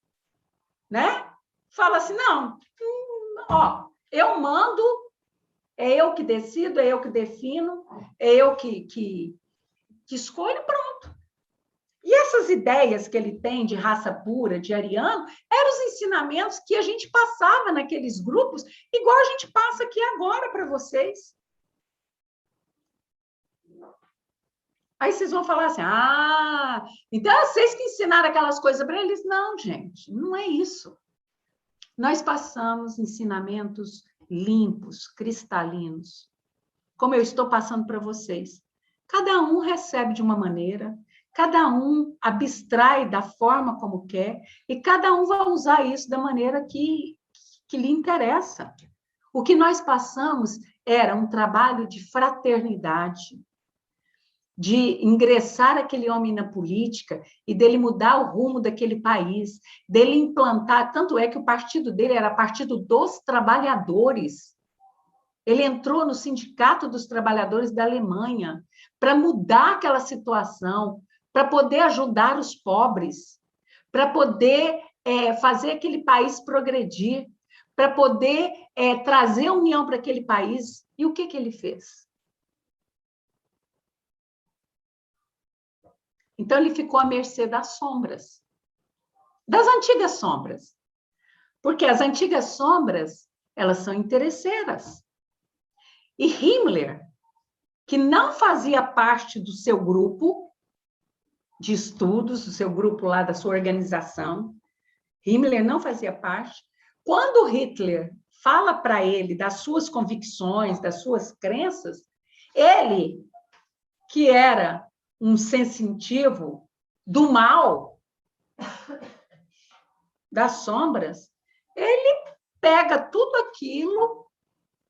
[SPEAKER 1] né, fala assim, não, eu mando, é eu que decido, é eu que defino, é eu que escolho, pronto. E essas ideias que ele tem de raça pura, de ariano, eram os ensinamentos que a gente passava naqueles grupos, igual a gente passa aqui agora para vocês. Aí vocês vão falar assim, então vocês que ensinaram aquelas coisas para eles. Não, gente, não é isso. Nós passamos ensinamentos limpos, cristalinos, como eu estou passando para vocês. Cada um recebe de uma maneira, cada um abstrai da forma como quer, e cada um vai usar isso da maneira que lhe interessa. O que nós passamos era um trabalho de fraternidade, de ingressar aquele homem na política e dele mudar o rumo daquele país, dele implantar, tanto é que o partido dele era Partido dos Trabalhadores. Ele entrou no Sindicato dos Trabalhadores da Alemanha para mudar aquela situação, para poder ajudar os pobres, para poder fazer aquele país progredir, para poder trazer a união para aquele país. E o que ele fez? Então, ele ficou à mercê das sombras, das antigas sombras. Porque as antigas sombras, elas são interesseiras. E Himmler, que não fazia parte do seu grupo de estudos, do seu grupo lá, da sua organização, Himmler não fazia parte. Quando Hitler fala para ele das suas convicções, das suas crenças, ele, que era um sensitivo do mal, das sombras, ele pega tudo aquilo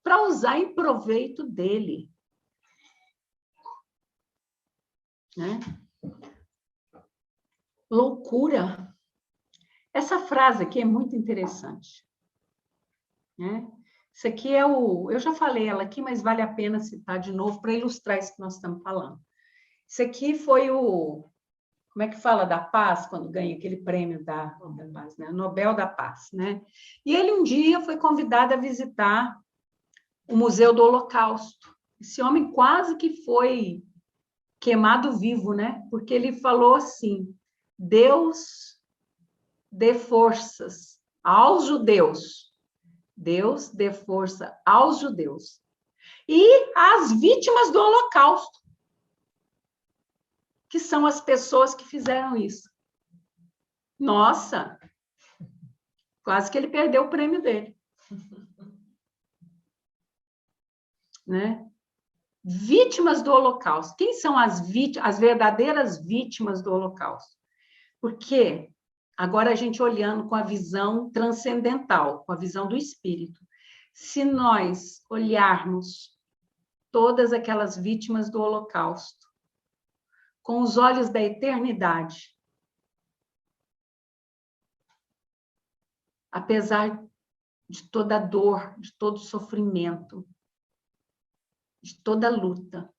[SPEAKER 1] para usar em proveito dele. Né? Loucura. Essa frase aqui é muito interessante. Né? Isso aqui é eu já falei ela aqui, mas vale a pena citar de novo para ilustrar isso que nós estamos falando. Isso aqui foi como é que fala da paz, quando ganha aquele prêmio da paz, né? Nobel da Paz, né? E ele um dia foi convidado a visitar o Museu do Holocausto. Esse homem quase que foi queimado vivo, né? Porque ele falou assim: Deus dê forças aos judeus. Deus dê força aos judeus. E às vítimas do Holocausto, que são as pessoas que fizeram isso. Nossa! Quase que ele perdeu o prêmio dele. Né? Vítimas do Holocausto. Quem são as verdadeiras vítimas do Holocausto? Porque agora a gente olhando com a visão transcendental, com a visão do espírito, se nós olharmos todas aquelas vítimas do Holocausto com os olhos da eternidade, apesar de toda a dor, de todo o sofrimento, de toda a luta,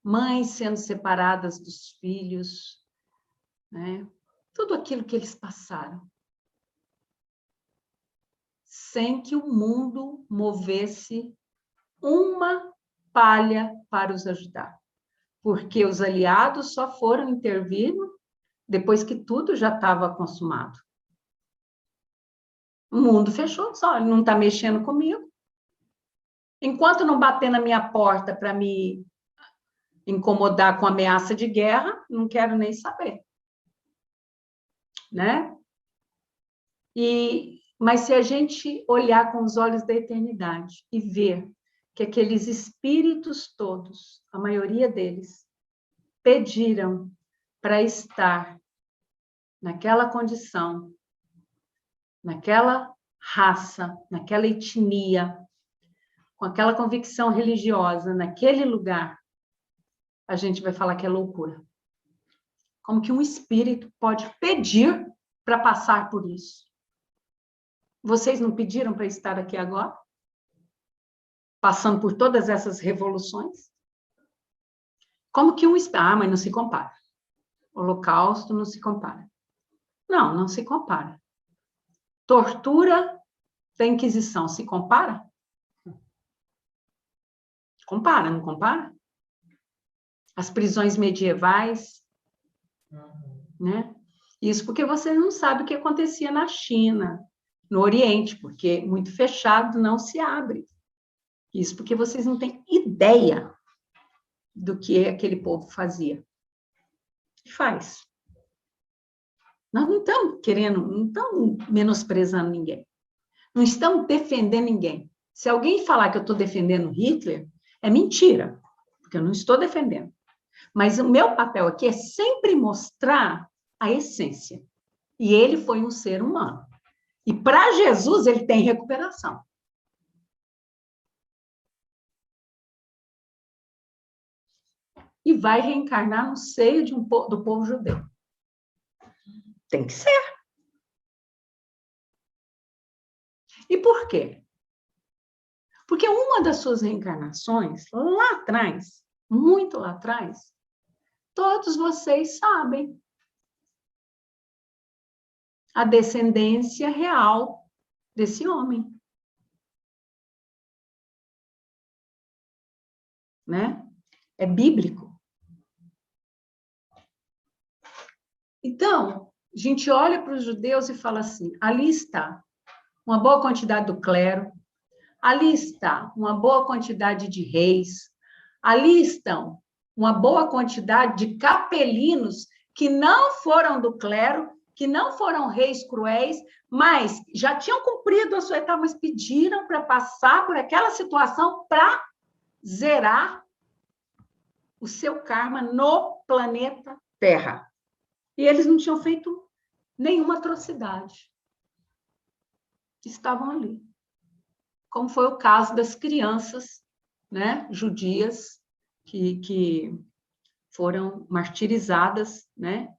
[SPEAKER 1] mães sendo separadas dos filhos, né? Tudo aquilo que eles passaram, sem que o mundo movesse uma palha para os ajudar, porque os aliados só foram intervir depois que tudo já estava consumado. O mundo fechou, só ele não está mexendo comigo. Enquanto não bater na minha porta para me incomodar com ameaça de guerra, não quero nem saber. Né? Mas se a gente olhar com os olhos da eternidade e ver que aqueles espíritos todos, a maioria deles, pediram para estar naquela condição, naquela raça, naquela etnia, com aquela convicção religiosa, naquele lugar, a gente vai falar que é loucura. Como que um espírito pode pedir para passar por isso? Vocês não pediram para estar aqui agora? Passando por todas essas revoluções? Como que um espírito... Ah, mas não se compara. O Holocausto não se compara. Não, não se compara. Tortura da Inquisição se compara? Compara, não compara? As prisões medievais, né? Isso porque você não sabe o que acontecia na China, no Oriente, porque muito fechado não se abre. Isso porque vocês não têm ideia do que aquele povo fazia. E faz. Nós não estamos querendo, não estamos menosprezando ninguém. Não estamos defendendo ninguém. Se alguém falar que eu estou defendendo Hitler, é mentira, porque eu não estou defendendo. Mas o meu papel aqui é sempre mostrar a essência. E ele foi um ser humano. E para Jesus ele tem recuperação. e vai reencarnar no seio do povo judeu. Tem que ser. E por quê? Porque uma das suas reencarnações, lá atrás, muito lá atrás, todos vocês sabem a descendência real desse homem. Né? É bíblico. Então, a gente olha para os judeus e fala assim, ali está uma boa quantidade do clero, ali está uma boa quantidade de reis, ali estão uma boa quantidade de capelinos que não foram do clero, que não foram reis cruéis, mas já tinham cumprido a sua etapa, mas pediram para passar por aquela situação para zerar o seu karma no planeta Terra. E eles não tinham feito nenhuma atrocidade. Estavam ali. Como foi o caso das crianças, né, judias que foram martirizadas, né?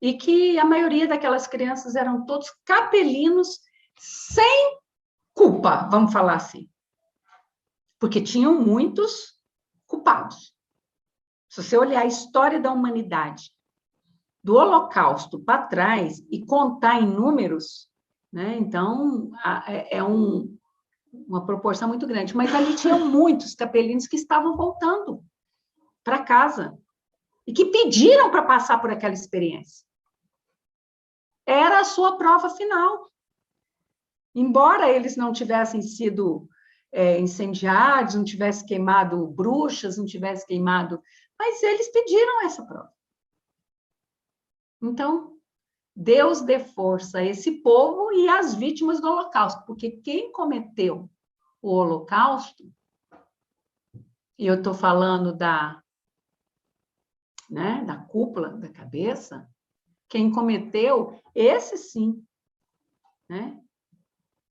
[SPEAKER 1] E que a maioria daquelas crianças eram todos capelinos sem culpa, vamos falar assim. Porque tinham muitos culpados. Se você olhar a história da humanidade, do Holocausto para trás e contar em números, né? Então, é uma proporção muito grande. Mas ali tinham muitos capelinos que estavam voltando para casa e que pediram para passar por aquela experiência. Era a sua prova final. Embora eles não tivessem sido incendiados, não tivessem queimado bruxas, não tivessem queimado... Mas eles pediram essa prova. Então, Deus dê força a esse povo e às vítimas do Holocausto, porque quem cometeu o Holocausto, e eu estou falando da cúpula da cabeça, quem cometeu, esse sim, né?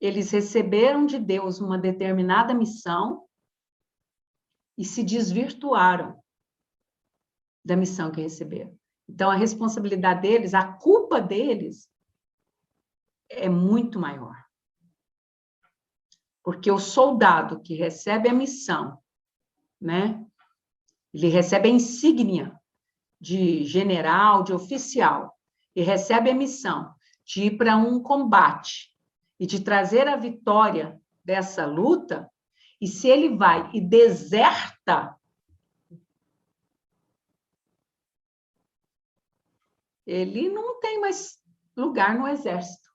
[SPEAKER 1] Eles receberam de Deus uma determinada missão e se desvirtuaram da missão que receberam. Então, a responsabilidade deles, a culpa deles, é muito maior. Porque o soldado que recebe a missão, né? Ele recebe a insígnia de general, de oficial, e recebe a missão de ir para um combate e de trazer a vitória dessa luta, e se ele vai e deserta, ele não tem mais lugar no exército.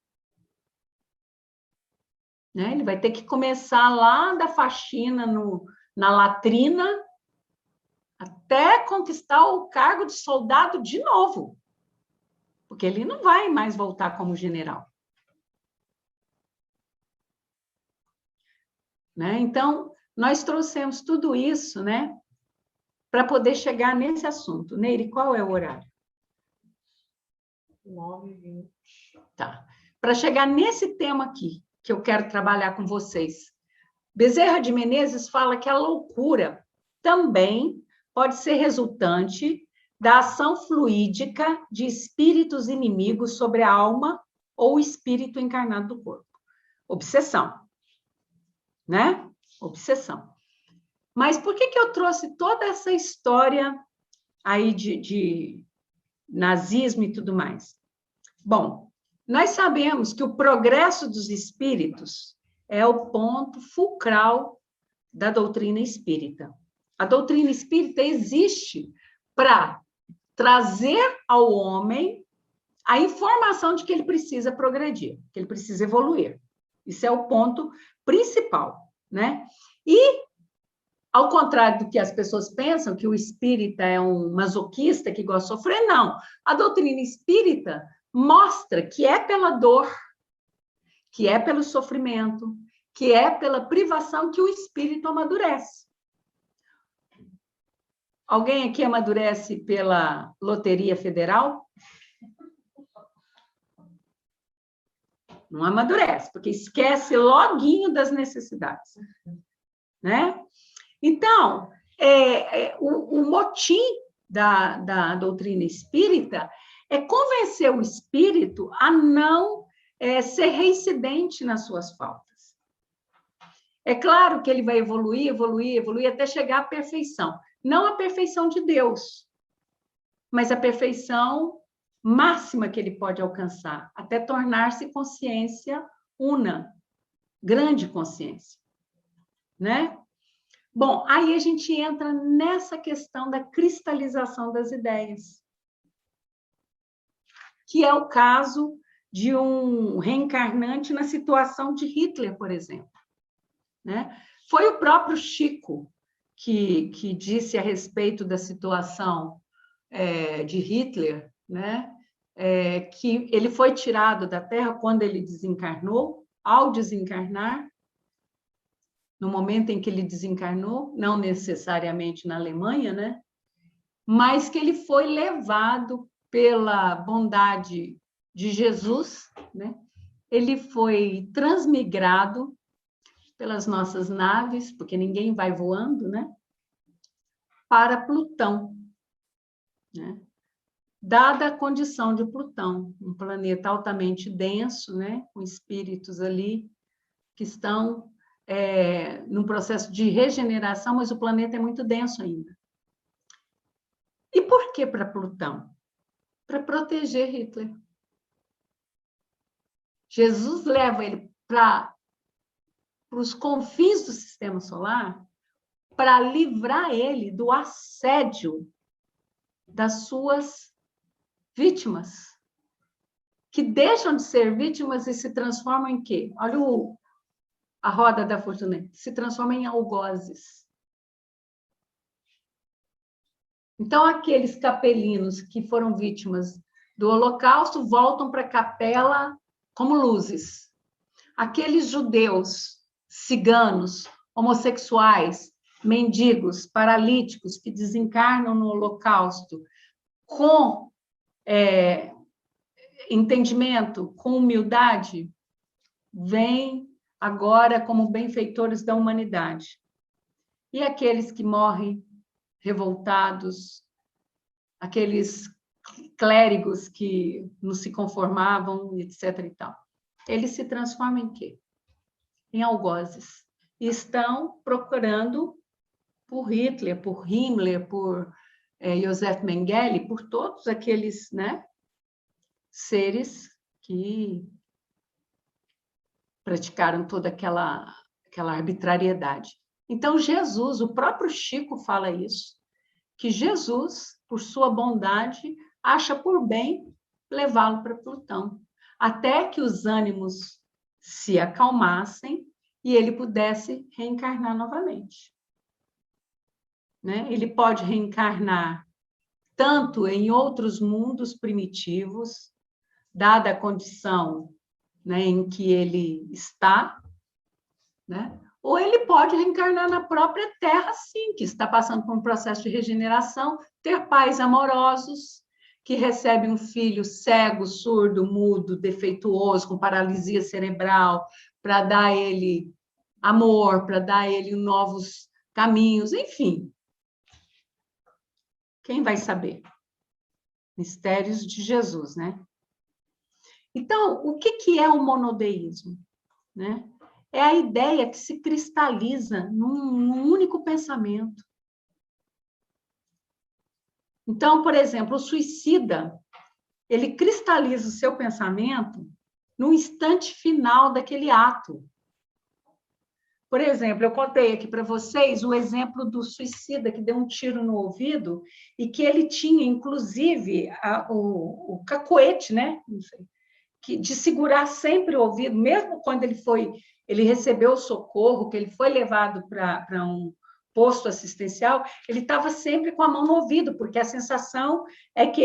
[SPEAKER 1] Né? Ele vai ter que começar lá da faxina na latrina até conquistar o cargo de soldado de novo. Porque ele não vai mais voltar como general. Né? Então, nós trouxemos tudo isso, né, para poder chegar nesse assunto. Neire, qual é o horário?
[SPEAKER 2] 9h20.
[SPEAKER 1] Tá. Para chegar nesse tema aqui, que eu quero trabalhar com vocês. Bezerra de Menezes fala que a loucura também pode ser resultante da ação fluídica de espíritos inimigos sobre a alma ou o espírito encarnado do corpo. Obsessão. Né? Obsessão. Mas por que eu trouxe toda essa história aí de nazismo e tudo mais? Bom, nós sabemos que o progresso dos espíritos é o ponto fulcral da doutrina espírita. A doutrina espírita existe para trazer ao homem a informação de que ele precisa progredir, que ele precisa evoluir. Isso é o ponto principal, né? E, ao contrário do que as pessoas pensam, que o espírita é um masoquista que gosta de sofrer, não. A doutrina espírita mostra que é pela dor, que é pelo sofrimento, que é pela privação que o espírito amadurece. Alguém aqui amadurece pela Loteria Federal? Não amadurece, porque esquece loguinho das necessidades. Né? Então, o motim da doutrina espírita é convencer o espírito a não ser reincidente nas suas faltas. É claro que ele vai evoluir, evoluir, evoluir, até chegar à perfeição. Não a perfeição de Deus, mas a perfeição máxima que ele pode alcançar, até tornar-se consciência una, grande consciência, né? Bom, aí a gente entra nessa questão da cristalização das ideias, que é o caso de um reencarnante na situação de Hitler, por exemplo, né? Foi o próprio Chico que disse a respeito da situação de Hitler, né? Que ele foi tirado da Terra quando ele desencarnou, ao desencarnar, no momento em que ele desencarnou, não necessariamente na Alemanha, né? Mas que ele foi levado pela bondade de Jesus, né? Ele foi transmigrado pelas nossas naves, porque ninguém vai voando, né? Para Plutão, né? Dada a condição de Plutão, um planeta altamente denso, né? Com espíritos ali que estão num processo de regeneração, mas o planeta é muito denso ainda. E por que para Plutão? Para proteger Hitler. Jesus leva ele para os confins do sistema solar para livrar ele do assédio das suas vítimas, que deixam de ser vítimas e se transformam em quê? Olha a roda da fortuna, se transforma em algozes. Então, aqueles capelinos que foram vítimas do Holocausto voltam para a capela como luzes. Aqueles judeus, ciganos, homossexuais, mendigos, paralíticos que desencarnam no Holocausto com entendimento, com humildade, vêm agora como benfeitores da humanidade. E aqueles que morrem revoltados, aqueles clérigos que não se conformavam, etc. e tal. Eles se transformam em quê? Em algozes. E estão procurando por Hitler, por Himmler, por Josef Mengele, por todos aqueles, né, seres que praticaram toda aquela arbitrariedade. Então, Jesus, o próprio Chico fala isso, que Jesus, por sua bondade, acha por bem levá-lo para Plutão, até que os ânimos se acalmassem e ele pudesse reencarnar novamente. Né? Ele pode reencarnar tanto em outros mundos primitivos, dada a condição, né, em que ele está, né? Ou ele pode reencarnar na própria Terra, sim, que está passando por um processo de regeneração, ter pais amorosos, que recebe um filho cego, surdo, mudo, defeituoso, com paralisia cerebral, para dar a ele amor, para dar a ele novos caminhos, enfim. Quem vai saber? Mistérios de Jesus, né? Então, o que é o monodeísmo? Né? É a ideia que se cristaliza num único pensamento. Então, por exemplo, o suicida, ele cristaliza o seu pensamento no instante final daquele ato. Por exemplo, eu contei aqui para vocês o exemplo do suicida que deu um tiro no ouvido e que ele tinha, inclusive, o cacoete, né? Não sei, de segurar sempre o ouvido, mesmo quando ele recebeu o socorro, que ele foi levado para um posto assistencial, ele estava sempre com a mão no ouvido, porque a sensação é que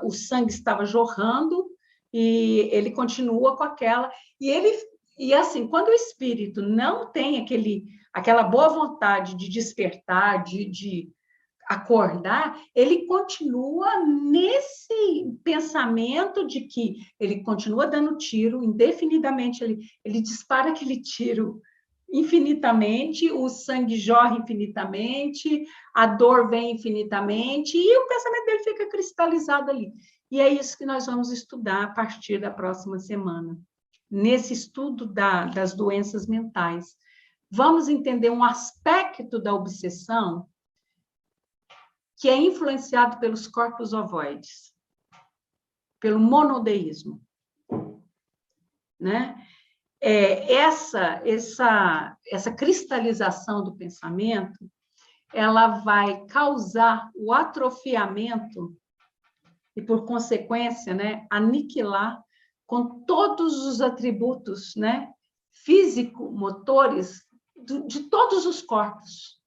[SPEAKER 1] o sangue estava jorrando e ele continua com aquela. E assim, quando o espírito não tem aquela boa vontade de despertar, de acordar, ele continua nesse pensamento de que ele continua dando tiro, indefinidamente ele dispara aquele tiro infinitamente, o sangue jorra infinitamente, a dor vem infinitamente, e o pensamento dele fica cristalizado ali. E é isso que nós vamos estudar a partir da próxima semana, nesse estudo das doenças mentais. Vamos entender um aspecto da obsessão que é influenciado pelos corpos ovoides, pelo monodeísmo, né? Essa cristalização do pensamento, ela vai causar o atrofiamento e, por consequência, né, aniquilar com todos os atributos, né, físico-motores de todos os corpos.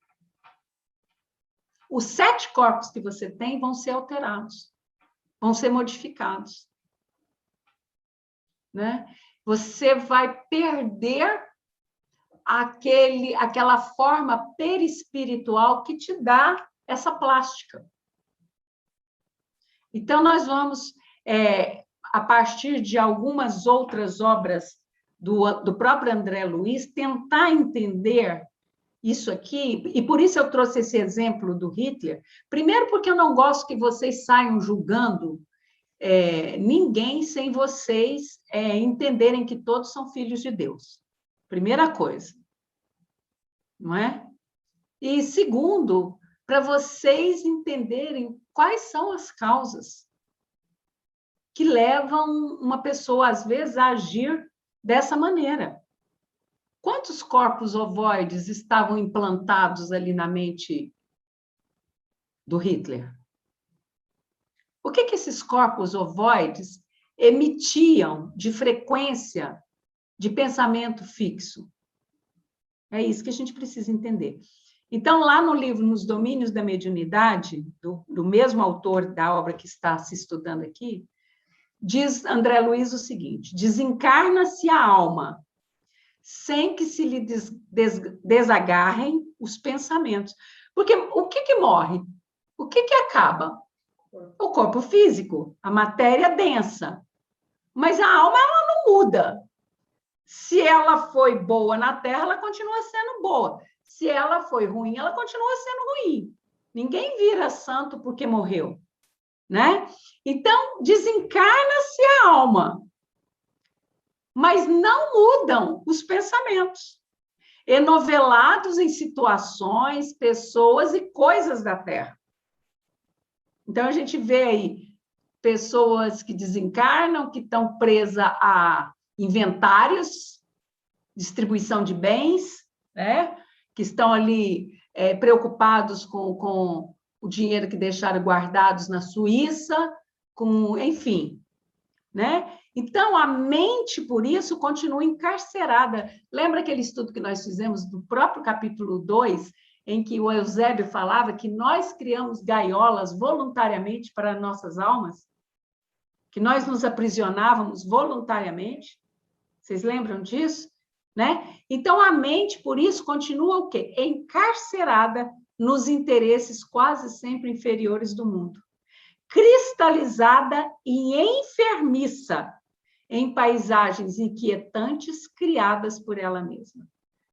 [SPEAKER 1] Os 7 corpos que você tem vão ser alterados, vão ser modificados, né? Você vai perder aquela forma perispiritual que te dá essa plástica. Então, nós vamos, a partir de algumas outras obras do próprio André Luiz, tentar entender isso aqui, e por isso eu trouxe esse exemplo do Hitler. Primeiro, porque eu não gosto que vocês saiam julgando ninguém sem vocês entenderem que todos são filhos de Deus. Primeira coisa, não é? E segundo, para vocês entenderem quais são as causas que levam uma pessoa, às vezes, a agir dessa maneira. Quantos corpos ovoides estavam implantados ali na mente do Hitler? O que esses corpos ovoides emitiam de frequência de pensamento fixo? É isso que a gente precisa entender. Então, lá no livro Nos Domínios da Mediunidade, do mesmo autor da obra que está se estudando aqui, diz André Luiz o seguinte: desencarna-se a alma sem que se lhe desagarrem os pensamentos. Porque o que morre? O que acaba? O corpo físico, a matéria densa. Mas a alma, ela não muda. Se ela foi boa na Terra, ela continua sendo boa. Se ela foi ruim, ela continua sendo ruim. Ninguém vira santo porque morreu, né? Então, desencarna-se a alma, mas não mudam os pensamentos, enovelados em situações, pessoas e coisas da Terra. Então, a gente vê aí pessoas que desencarnam, que estão presas a inventários, distribuição de bens, né? Que estão ali preocupados com o dinheiro que deixaram guardados na Suíça, enfim, né? Então, a mente, por isso, continua encarcerada. Lembra aquele estudo que nós fizemos do próprio capítulo 2, em que o Eusébio falava que nós criamos gaiolas voluntariamente para nossas almas? Que nós nos aprisionávamos voluntariamente? Vocês lembram disso? Né? Então, a mente, por isso, continua o quê? Encarcerada nos interesses quase sempre inferiores do mundo. Cristalizada e enfermiça em paisagens inquietantes criadas por ela mesma.